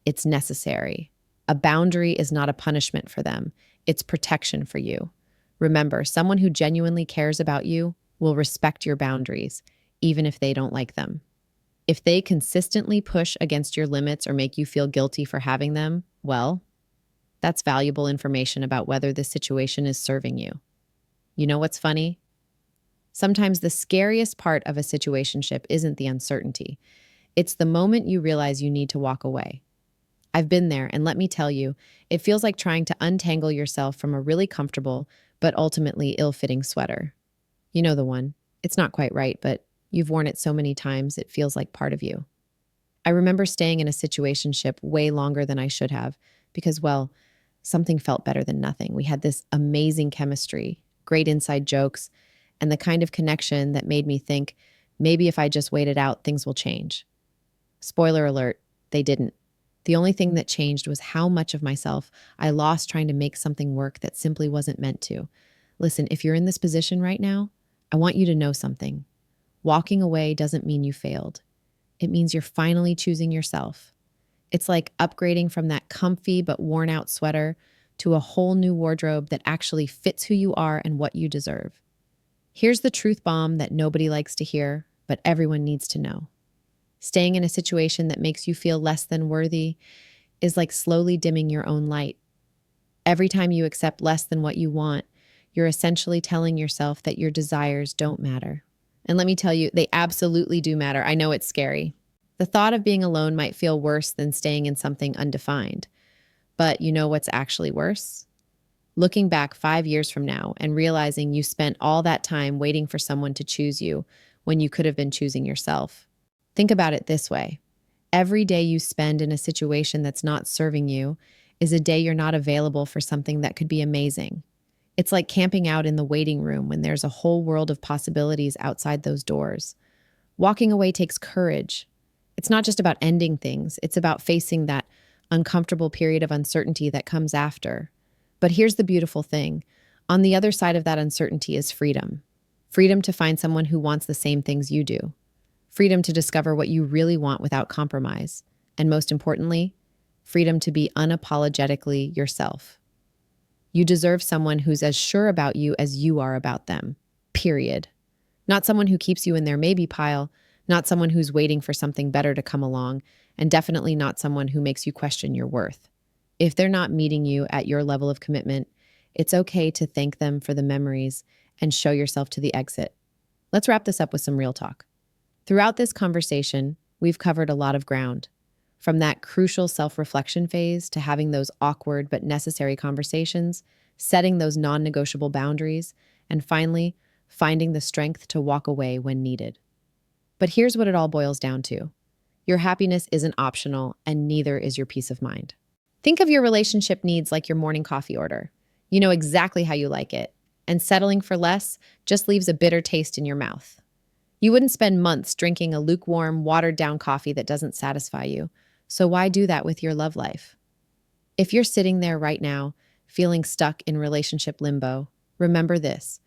It's necessary. A boundary is not a punishment for them. It's protection for you. Remember, someone who genuinely cares about you will respect your boundaries, even if they don't like them. If they consistently push against your limits or make you feel guilty for having them, well, That's valuable information about whether this situation is serving you. You know what's funny? Sometimes the scariest part of a situationship isn't the uncertainty. It's the moment you realize you need to walk away. I've been there, and let me tell you, it feels like trying to untangle yourself from a really comfortable, but ultimately ill-fitting sweater. You know the one. It's not quite right, but you've worn it so many times it feels like part of you. I remember staying in a situationship way longer than I should have because, well, something felt better than nothing. We had this amazing chemistry, great inside jokes, and the kind of connection that made me think maybe if I just wait it out, things will change. Spoiler alert, they didn't. The only thing that changed was how much of myself I lost trying to make something work that simply wasn't meant to. Listen, if you're in this position right now, I want you to know something. Walking away doesn't mean you failed. It means you're finally choosing yourself. It's like upgrading from that comfy but worn out sweater to a whole new wardrobe that actually fits who you are and what you deserve. Here's the truth bomb that nobody likes to hear, but everyone needs to know. Staying in a situation that makes you feel less than worthy is like slowly dimming your own light. Every time you accept less than what you want, you're essentially telling yourself that your desires don't matter. And let me tell you, they absolutely do matter. I know it's scary. The thought of being alone might feel worse than staying in something undefined. But you know what's actually worse? Looking back 5 years from now and realizing you spent all that time waiting for someone to choose you when you could have been choosing yourself. Think about it this way. Every day you spend in a situation that's not serving you is a day you're not available for something that could be amazing. It's like camping out in the waiting room when there's a whole world of possibilities outside those doors. Walking away takes courage. It's not just about ending things, it's about facing that uncomfortable period of uncertainty that comes after. But here's the beautiful thing. On the other side of that uncertainty is freedom. Freedom to find someone who wants the same things you do. Freedom to discover what you really want without compromise. And most importantly, freedom to be unapologetically yourself. You deserve someone who's as sure about you as you are about them. Period. Not someone who keeps you in their maybe pile, not someone who's waiting for something better to come along, and definitely not someone who makes you question your worth. If they're not meeting you at your level of commitment, it's okay to thank them for the memories and show yourself to the exit. Let's wrap this up with some real talk. Throughout this conversation, we've covered a lot of ground. From that crucial self-reflection phase to having those awkward but necessary conversations, setting those non-negotiable boundaries, and finally, finding the strength to walk away when needed. But here's what it all boils down to. Your happiness isn't optional, and neither is your peace of mind. Think of your relationship needs like your morning coffee order. You know exactly how you like it, and settling for less just leaves a bitter taste in your mouth. You wouldn't spend months drinking a lukewarm, watered-down coffee that doesn't satisfy you, so why do that with your love life? If you're sitting there right now, feeling stuck in relationship limbo, remember this.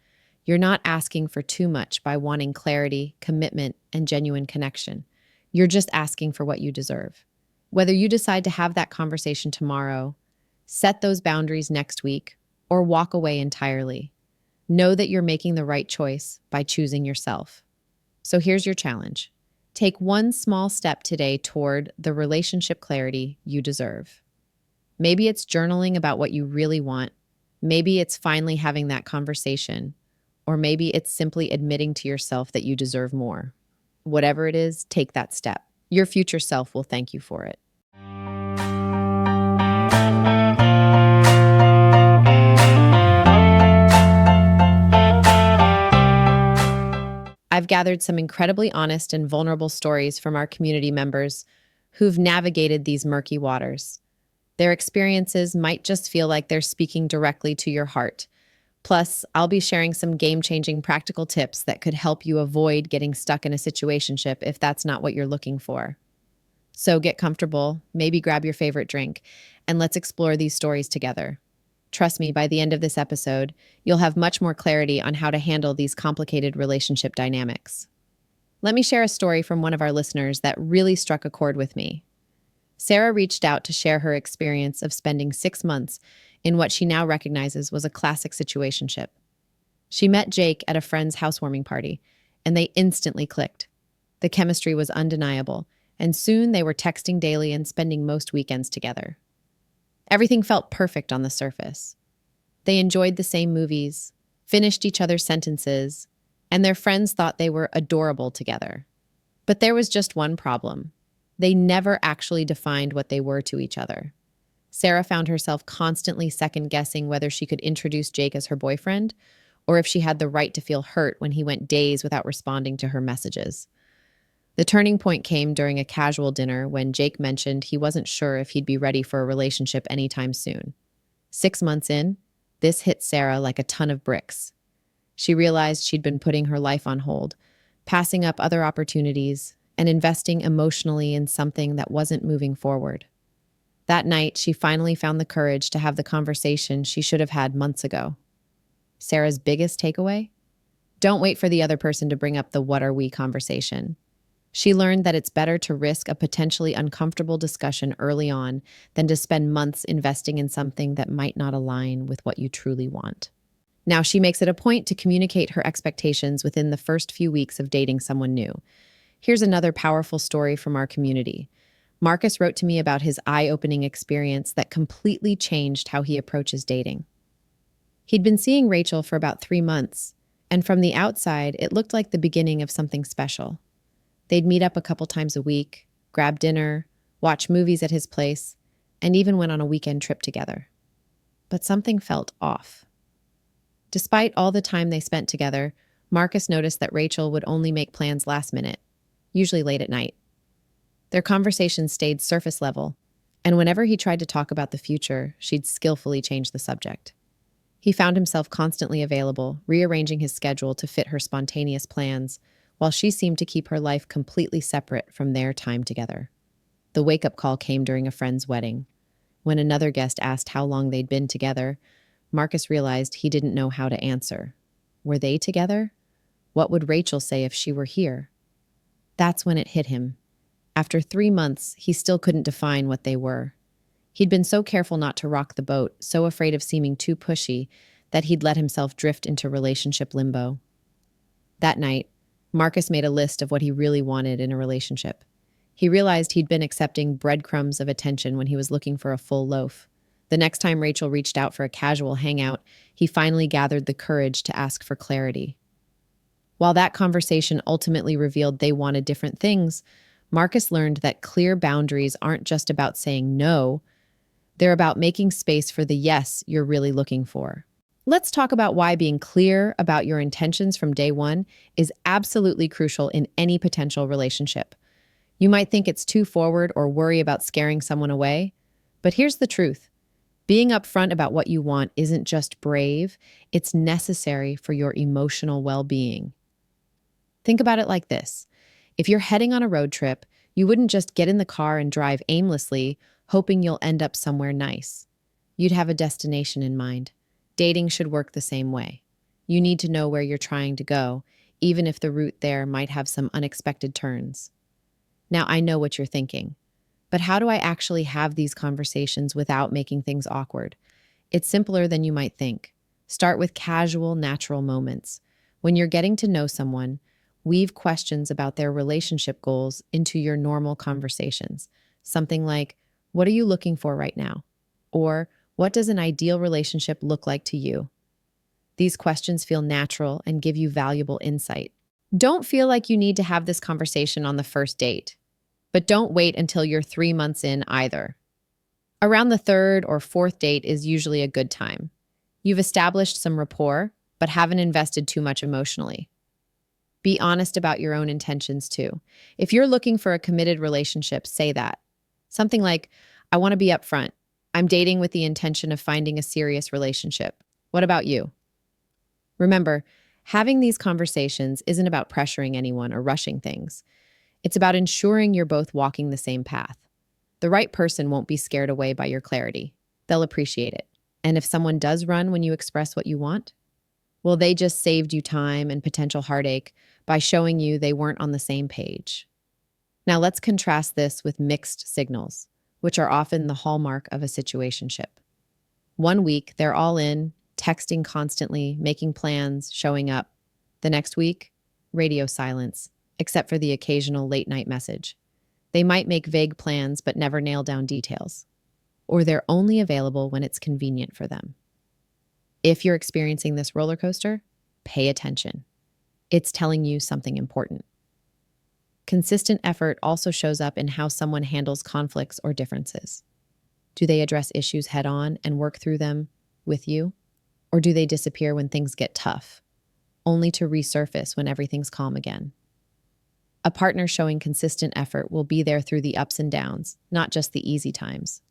You're not asking for too much by wanting clarity, commitment, and genuine connection. You're just asking for what you deserve. Whether you decide to have that conversation tomorrow, set those boundaries next week, or walk away entirely, know that you're making the right choice by choosing yourself. So here's your challenge. Take one small step today toward the relationship clarity you deserve. Maybe it's journaling about what you really want. Maybe it's finally having that conversation. Or maybe it's simply admitting to yourself that you deserve more. Whatever it is, take that step. Your future self will thank you for it. I've gathered some incredibly honest and vulnerable stories from our community members who've navigated these murky waters. Their experiences might just feel like they're speaking directly to your heart. Plus, I'll be sharing some game-changing practical tips that could help you avoid getting stuck in a situationship if that's not what you're looking for. So get comfortable, maybe grab your favorite drink, and let's explore these stories together. Trust me, by the end of this episode, you'll have much more clarity on how to handle these complicated relationship dynamics. Let me share a story from one of our listeners that really struck a chord with me. Sarah reached out to share her experience of spending 6 months in what she now recognizes was a classic situationship. She met Jake at a friend's housewarming party, and they instantly clicked. The chemistry was undeniable, and soon they were texting daily and spending most weekends together. Everything felt perfect on the surface. They enjoyed the same movies, finished each other's sentences, and their friends thought they were adorable together. But there was just one problem. They never actually defined what they were to each other. Sarah found herself constantly second-guessing whether she could introduce Jake as her boyfriend, or if she had the right to feel hurt when he went days without responding to her messages. The turning point came during a casual dinner when Jake mentioned he wasn't sure if he'd be ready for a relationship anytime soon. 6 months in, this hit Sarah like a ton of bricks. She realized she'd been putting her life on hold, passing up other opportunities, and investing emotionally in something that wasn't moving forward. That night, she finally found the courage to have the conversation she should have had months ago. Sarah's biggest takeaway? Don't wait for the other person to bring up the "what are we" conversation. She learned that it's better to risk a potentially uncomfortable discussion early on than to spend months investing in something that might not align with what you truly want. Now, she makes it a point to communicate her expectations within the first few weeks of dating someone new. Here's another powerful story from our community. Marcus wrote to me about his eye-opening experience that completely changed how he approaches dating. He'd been seeing Rachel for about 3 months, and from the outside, it looked like the beginning of something special. They'd meet up a couple times a week, grab dinner, watch movies at his place, and even went on a weekend trip together. But something felt off. Despite all the time they spent together, Marcus noticed that Rachel would only make plans last minute, usually late at night. Their conversations stayed surface level, and whenever he tried to talk about the future, she'd skillfully change the subject. He found himself constantly available, rearranging his schedule to fit her spontaneous plans, while she seemed to keep her life completely separate from their time together. The wake-up call came during a friend's wedding. When another guest asked how long they'd been together, Marcus realized he didn't know how to answer. Were they together? What would Rachel say if she were here? That's when it hit him. After 3 months, he still couldn't define what they were. He'd been so careful not to rock the boat, so afraid of seeming too pushy, that he'd let himself drift into relationship limbo. That night, Marcus made a list of what he really wanted in a relationship. He realized he'd been accepting breadcrumbs of attention when he was looking for a full loaf. The next time Rachel reached out for a casual hangout, he finally gathered the courage to ask for clarity. While that conversation ultimately revealed they wanted different things, Marcus learned that clear boundaries aren't just about saying no, they're about making space for the yes you're really looking for. Let's talk about why being clear about your intentions from day one is absolutely crucial in any potential relationship. You might think it's too forward or worry about scaring someone away, but here's the truth. Being upfront about what you want isn't just brave, it's necessary for your emotional well-being. Think about it like this. If you're heading on a road trip, you wouldn't just get in the car and drive aimlessly, hoping you'll end up somewhere nice. You'd have a destination in mind. Dating should work the same way. You need to know where you're trying to go, even if the route there might have some unexpected turns. Now, I know what you're thinking, but how do I actually have these conversations without making things awkward? It's simpler than you might think. Start with casual, natural moments. When you're getting to know someone, weave questions about their relationship goals into your normal conversations. Something like, "What are you looking for right now?" Or, "What does an ideal relationship look like to you?" These questions feel natural and give you valuable insight. Don't feel like you need to have this conversation on the first date, but don't wait until you're 3 months in either. Around the third or fourth date is usually a good time. You've established some rapport, but haven't invested too much emotionally. Be honest about your own intentions too. If you're looking for a committed relationship, say that. Something like, "I want to be upfront. I'm dating with the intention of finding a serious relationship. What about you?" Remember, having these conversations isn't about pressuring anyone or rushing things. It's about ensuring you're both walking the same path. The right person won't be scared away by your clarity. They'll appreciate it. And if someone does run when you express what you want, well, they just saved you time and potential heartache by showing you they weren't on the same page. Now let's contrast this with mixed signals, which are often the hallmark of a situationship. One week, they're all in, texting constantly, making plans, showing up. The next week, radio silence, except for the occasional late-night message. They might make vague plans but never nail down details. or they're only available when it's convenient for them. If you're experiencing this roller coaster, pay attention. It's telling you something important. Consistent effort also shows up in how someone handles conflicts or differences. Do they address issues head on and work through them with you? Or do they disappear when things get tough, only to resurface when everything's calm again? A partner showing consistent effort will be there through the ups and downs, not just the easy times.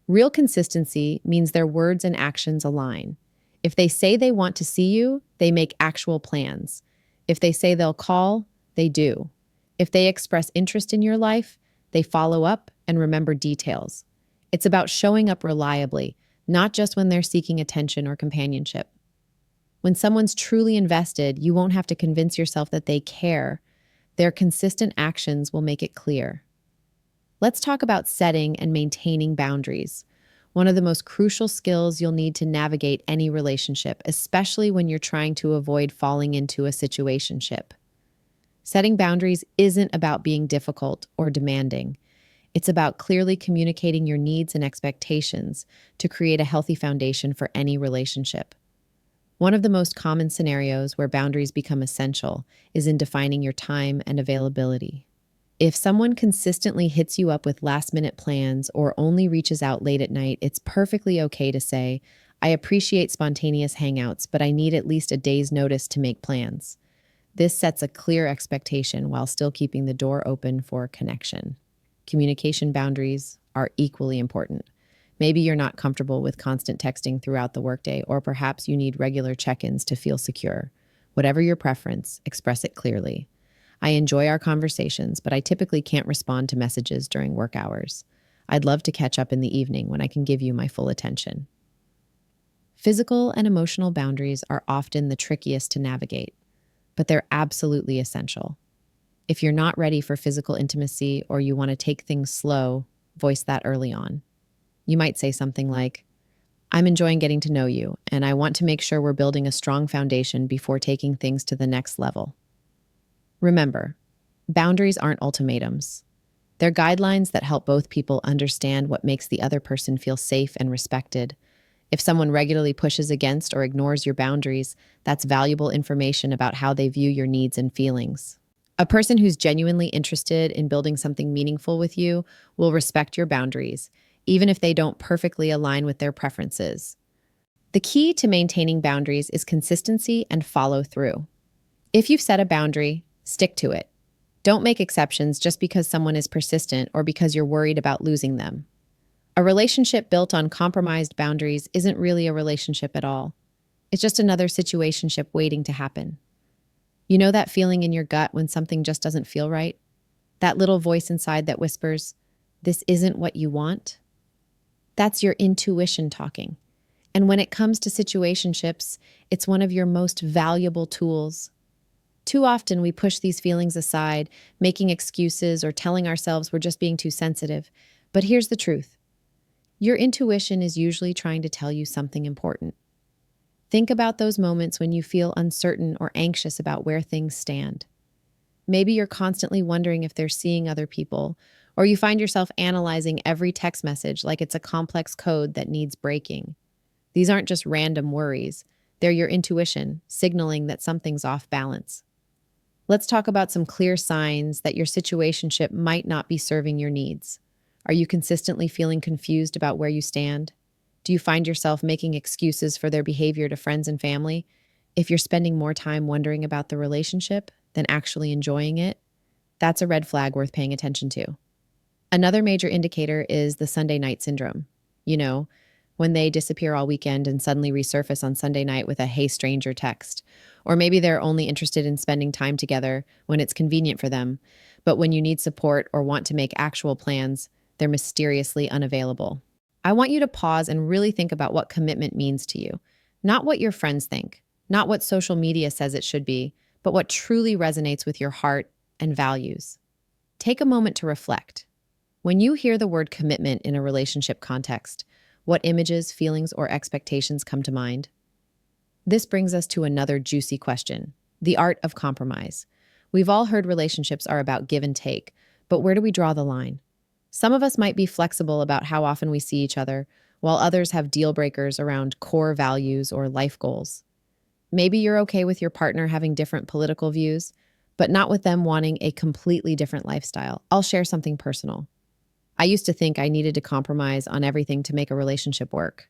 Real consistency means their words and actions align. If they say they want to see you, they make actual plans. If they say they'll call, they do. If they express interest in your life, they follow up and remember details. It's about showing up reliably, not just when they're seeking attention or companionship. When someone's truly invested, you won't have to convince yourself that they care. Their consistent actions will make it clear. Let's talk about setting and maintaining boundaries. One of the most crucial skills you'll need to navigate any relationship, especially when you're trying to avoid falling into a situationship. Setting boundaries isn't about being difficult or demanding. It's about clearly communicating your needs and expectations to create a healthy foundation for any relationship. One of the most common scenarios where boundaries become essential is in defining your time and availability. If someone consistently hits you up with last-minute plans or only reaches out late at night, it's perfectly okay to say, "I appreciate spontaneous hangouts, but I need at least a day's notice to make plans." This sets a clear expectation while still keeping the door open for connection. Communication boundaries are equally important. Maybe you're not comfortable with constant texting throughout the workday, or perhaps you need regular check-ins to feel secure. Whatever your preference, express it clearly. "I enjoy our conversations, but I typically can't respond to messages during work hours. I'd love to catch up in the evening when I can give you my full attention." Physical and emotional boundaries are often the trickiest to navigate, but they're absolutely essential. If you're not ready for physical intimacy or you want to take things slow, voice that early on. You might say something like, "I'm enjoying getting to know you, and I want to make sure we're building a strong foundation before taking things to the next level." Remember, boundaries aren't ultimatums. They're guidelines that help both people understand what makes the other person feel safe and respected. If someone regularly pushes against or ignores your boundaries, that's valuable information about how they view your needs and feelings. A person who's genuinely interested in building something meaningful with you will respect your boundaries, even if they don't perfectly align with their preferences. The key to maintaining boundaries is consistency and follow through. If you've set a boundary, stick to it. Don't make exceptions just because someone is persistent or because you're worried about losing them. A relationship built on compromised boundaries isn't really a relationship at all. It's just another situationship waiting to happen. You know that feeling in your gut when something just doesn't feel right? That little voice inside that whispers, "This isn't what you want?" That's your intuition talking. And when it comes to situationships, it's one of your most valuable tools. Too often we push these feelings aside, making excuses or telling ourselves we're just being too sensitive. But here's the truth. Your intuition is usually trying to tell you something important. Think about those moments when you feel uncertain or anxious about where things stand. Maybe you're constantly wondering if they're seeing other people, or you find yourself analyzing every text message like it's a complex code that needs breaking. These aren't just random worries. They're your intuition, signaling that something's off balance. Let's talk about some clear signs that your situationship might not be serving your needs. Are you consistently feeling confused about where you stand? Do you find yourself making excuses for their behavior to friends and family? If you're spending more time wondering about the relationship than actually enjoying it, that's a red flag worth paying attention to. Another major indicator is the Sunday night syndrome. You know, when they disappear all weekend and suddenly resurface on Sunday night with a "hey stranger" text. Or maybe they're only interested in spending time together when it's convenient for them, but when you need support or want to make actual plans, they're mysteriously unavailable. I want you to pause and really think about what commitment means to you. Not what your friends think, not what social media says it should be, but what truly resonates with your heart and values. Take a moment to reflect. When you hear the word commitment in a relationship context, what images, feelings, or expectations come to mind? This brings us to another juicy question: the art of compromise. We've all heard relationships are about give and take, but where do we draw the line? Some of us might be flexible about how often we see each other, while others have deal breakers around core values or life goals. Maybe you're okay with your partner having different political views, but not with them wanting a completely different lifestyle. I'll share something personal. I used to think I needed to compromise on everything to make a relationship work.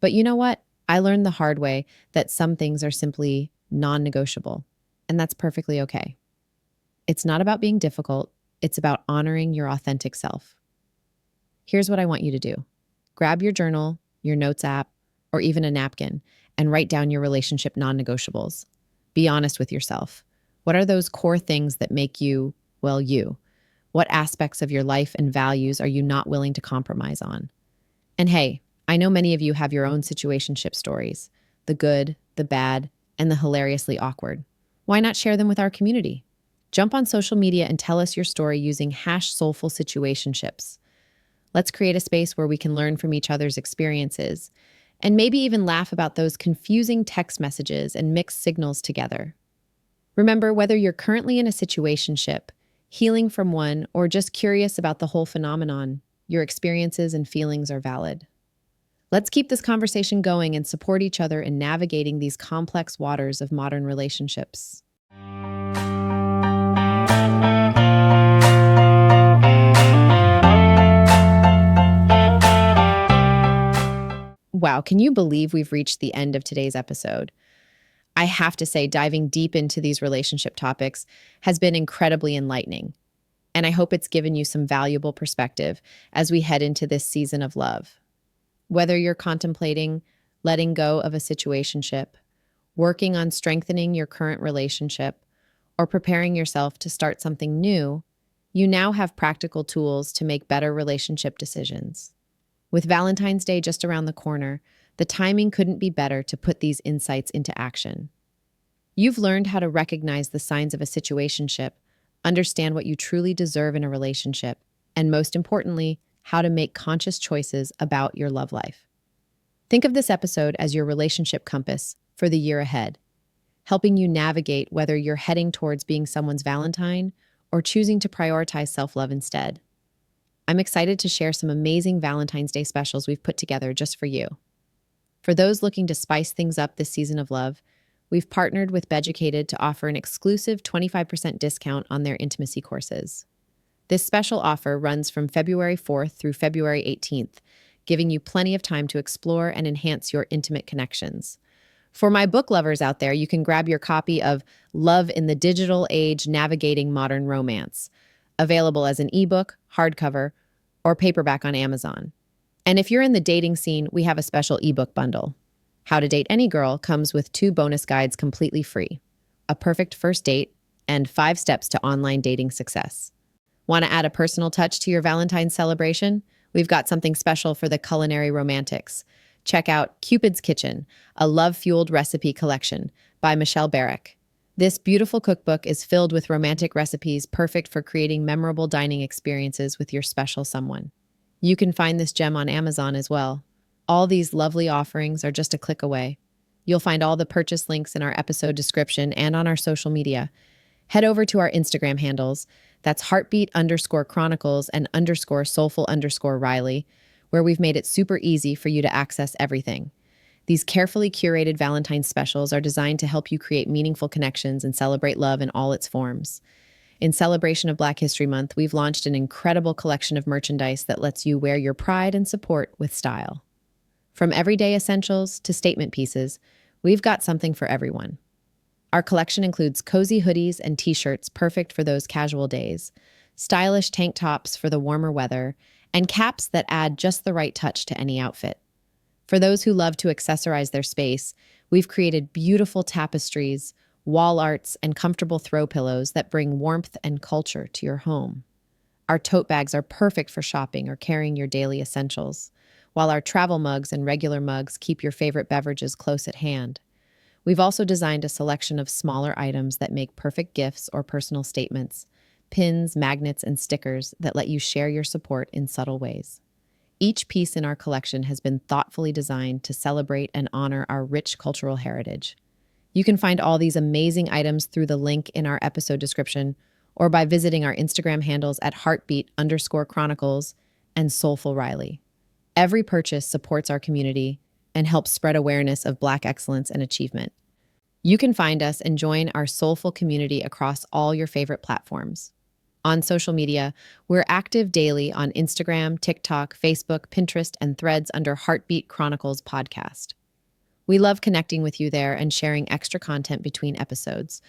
But you know what? I learned the hard way that some things are simply non negotiable, and that's perfectly okay. It's not about being difficult, it's about honoring your authentic self. Here's what I want you to do: grab your journal, your notes app, or even a napkin and write down your relationship non negotiables. Be honest with yourself. What are those core things that make you, well, you? What aspects of your life and values are you not willing to compromise on? And hey, I know many of you have your own situationship stories: the good, the bad, and the hilariously awkward. Why not share them with our community? Jump on social media and tell us your story using #SoulfulSituationships. Let's create a space where we can learn from each other's experiences and maybe even laugh about those confusing text messages and mixed signals together. Remember, whether you're currently in a situationship, healing from one, or just curious about the whole phenomenon, your experiences and feelings are valid. Let's keep this conversation going and support each other in navigating these complex waters of modern relationships. Wow, can you believe we've reached the end of today's episode? I have to say, diving deep into these relationship topics has been incredibly enlightening, and I hope it's given you some valuable perspective as we head into this season of love. Whether you're contemplating letting go of a situationship, working on strengthening your current relationship, or preparing yourself to start something new, you now have practical tools to make better relationship decisions. With Valentine's Day just around the corner, the timing couldn't be better to put these insights into action. You've learned how to recognize the signs of a situationship, understand what you truly deserve in a relationship, and most importantly, how to make conscious choices about your love life. Think of this episode as your relationship compass for the year ahead, helping you navigate whether you're heading towards being someone's Valentine or choosing to prioritize self-love instead. I'm excited to share some amazing Valentine's Day specials we've put together just for you. For those looking to spice things up this season of love, we've partnered with Beducated to offer an exclusive 25% discount on their intimacy courses. This special offer runs from February 4th through February 18th, giving you plenty of time to explore and enhance your intimate connections. For my book lovers out there, you can grab your copy of Love in the Digital Age: Navigating Modern Romance, available as an ebook, hardcover, or paperback on Amazon. And if you're in the dating scene, we have a special ebook bundle. How to Date Any Girl comes with 2 bonus guides completely free: a perfect first date and 5 steps to online dating success. Want to add a personal touch to your Valentine's celebration? We've got something special for the culinary romantics. Check out Cupid's Kitchen, a love-fueled recipe collection by Michelle Barrick. This beautiful cookbook is filled with romantic recipes perfect for creating memorable dining experiences with your special someone. You can find this gem on Amazon as well. All these lovely offerings are just a click away. You'll find all the purchase links in our episode description and on our social media. Head over to our Instagram handles, that's heartbeat_chronicles and _soulful_Riley, where we've made it super easy for you to access everything. These carefully curated Valentine's specials are designed to help you create meaningful connections and celebrate love in all its forms. In celebration of Black History Month, we've launched an incredible collection of merchandise that lets you wear your pride and support with style. From everyday essentials to statement pieces, we've got something for everyone. Our collection includes cozy hoodies and t-shirts perfect for those casual days, stylish tank tops for the warmer weather, and caps that add just the right touch to any outfit. For those who love to accessorize their space, we've created beautiful tapestries, wall arts, and comfortable throw pillows that bring warmth and culture to your home. Our tote bags are perfect for shopping or carrying your daily essentials, while our travel mugs and regular mugs keep your favorite beverages close at hand. We've also designed a selection of smaller items that make perfect gifts or personal statements: pins, magnets, and stickers that let you share your support in subtle ways. Each piece in our collection has been thoughtfully designed to celebrate and honor our rich cultural heritage. You can find all these amazing items through the link in our episode description or by visiting our Instagram handles at heartbeat_chronicles and Soulful Riley. Every purchase supports our community and helps spread awareness of Black excellence and achievement. You can find us and join our soulful community across all your favorite platforms. On social media, we're active daily on Instagram, TikTok, Facebook, Pinterest, and Threads under Heartbeat Chronicles Podcast. We love connecting with you there and sharing extra content between episodes.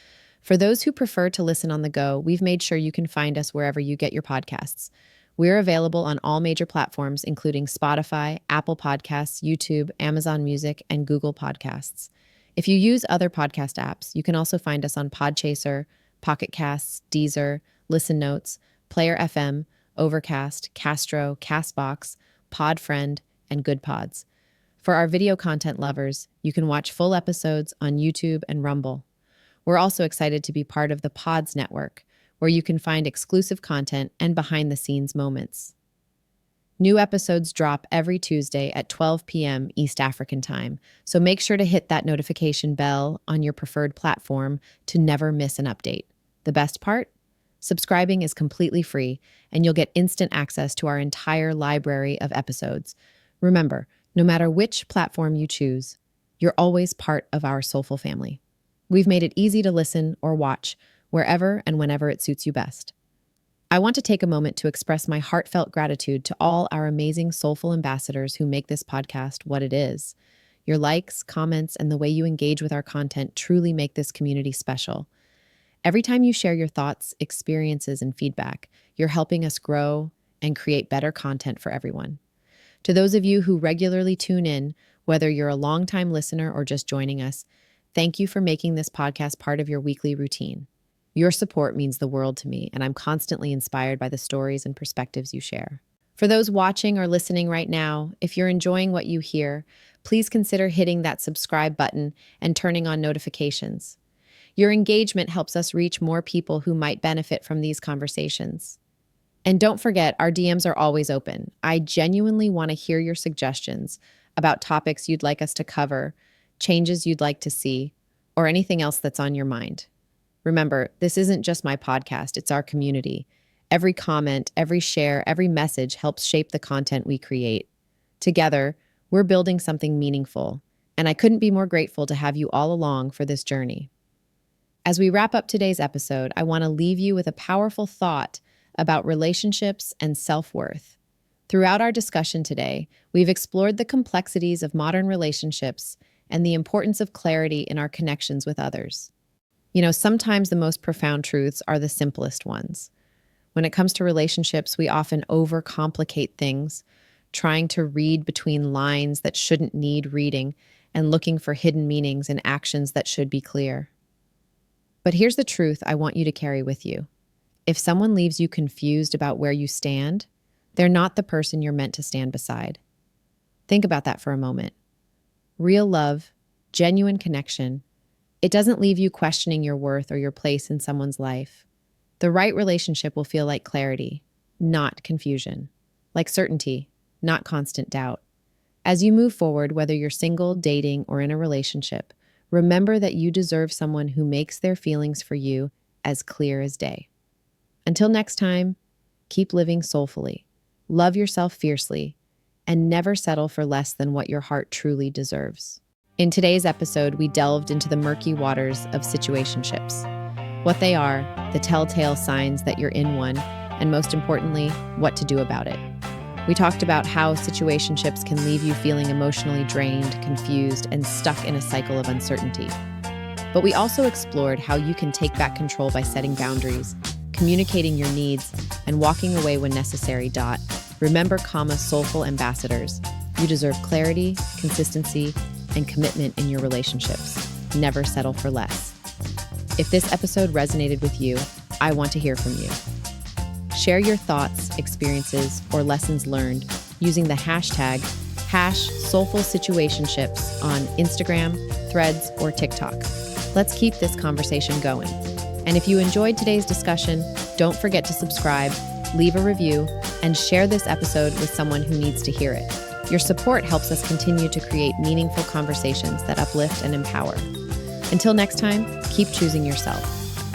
For those who prefer to listen on the go, we've made sure you can find us wherever you get your podcasts. We're available on all major platforms, including Spotify, Apple Podcasts, YouTube, Amazon Music, and Google Podcasts. If you use other podcast apps, you can also find us on Podchaser, Pocket Casts, Deezer, Listen Notes, Player FM, Overcast, Castro, Castbox, Podfriend, and Good Pods. For our video content lovers, you can watch full episodes on YouTube and Rumble. We're also excited to be part of the Pods Network, where you can find exclusive content and behind-the-scenes moments. New episodes drop every Tuesday at 12 p.m. East African Time, so make sure to hit that notification bell on your preferred platform to never miss an update. The best part? Subscribing is completely free, and you'll get instant access to our entire library of episodes. Remember, no matter which platform you choose, you're always part of our soulful family. We've made it easy to listen or watch wherever and whenever it suits you best. I want to take a moment to express my heartfelt gratitude to all our amazing soulful ambassadors who make this podcast what it is. Your likes, comments, and the way you engage with our content truly make this community special. Every time you share your thoughts, experiences, and feedback, you're helping us grow and create better content for everyone. To those of you who regularly tune in, whether you're a longtime listener or just joining us, thank you for making this podcast part of your weekly routine. Your support means the world to me, and I'm constantly inspired by the stories and perspectives you share. For those watching or listening right now, if you're enjoying what you hear, please consider hitting that subscribe button and turning on notifications. Your engagement helps us reach more people who might benefit from these conversations. And don't forget, our DMs are always open. I genuinely want to hear your suggestions about topics you'd like us to cover, changes you'd like to see, or anything else that's on your mind. Remember, this isn't just my podcast, it's our community. Every comment, every share, every message helps shape the content we create. Together, we're building something meaningful, and I couldn't be more grateful to have you all along for this journey. As we wrap up today's episode, I want to leave you with a powerful thought about relationships and self-worth. Throughout our discussion today, we've explored the complexities of modern relationships and the importance of clarity in our connections with others. You know, sometimes the most profound truths are the simplest ones. When it comes to relationships, we often overcomplicate things, trying to read between lines that shouldn't need reading and looking for hidden meanings in actions that should be clear. But here's the truth I want you to carry with you. If someone leaves you confused about where you stand, they're not the person you're meant to stand beside. Think about that for a moment. Real love, genuine connection, it doesn't leave you questioning your worth or your place in someone's life. The right relationship will feel like clarity, not confusion, like certainty, not constant doubt. As you move forward, whether you're single, dating, or in a relationship, remember that you deserve someone who makes their feelings for you as clear as day. Until next time, keep living soulfully, love yourself fiercely, and never settle for less than what your heart truly deserves. In today's episode, we delved into the murky waters of situationships, what they are, the telltale signs that you're in one, and most importantly, what to do about it. We talked about how situationships can leave you feeling emotionally drained, confused, and stuck in a cycle of uncertainty. But we also explored how you can take back control by setting boundaries, communicating your needs, and walking away when necessary. Remember, soulful ambassadors. You deserve clarity, consistency, and commitment in your relationships. Never settle for less. If this episode resonated with you, I want to hear from you. Share your thoughts, experiences, or lessons learned using the hashtag #SoulfulSituationships on Instagram, Threads, or TikTok. Let's keep this conversation going. And if you enjoyed today's discussion, don't forget to subscribe, leave a review, and share this episode with someone who needs to hear it. Your support helps us continue to create meaningful conversations that uplift and empower. Until next time, keep choosing yourself,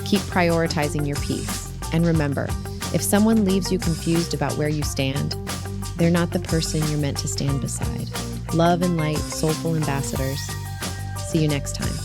keep prioritizing your peace, And remember, if someone leaves you confused about where you stand, they're not the person you're meant to stand beside. Love and light, soulful ambassadors. See you next time.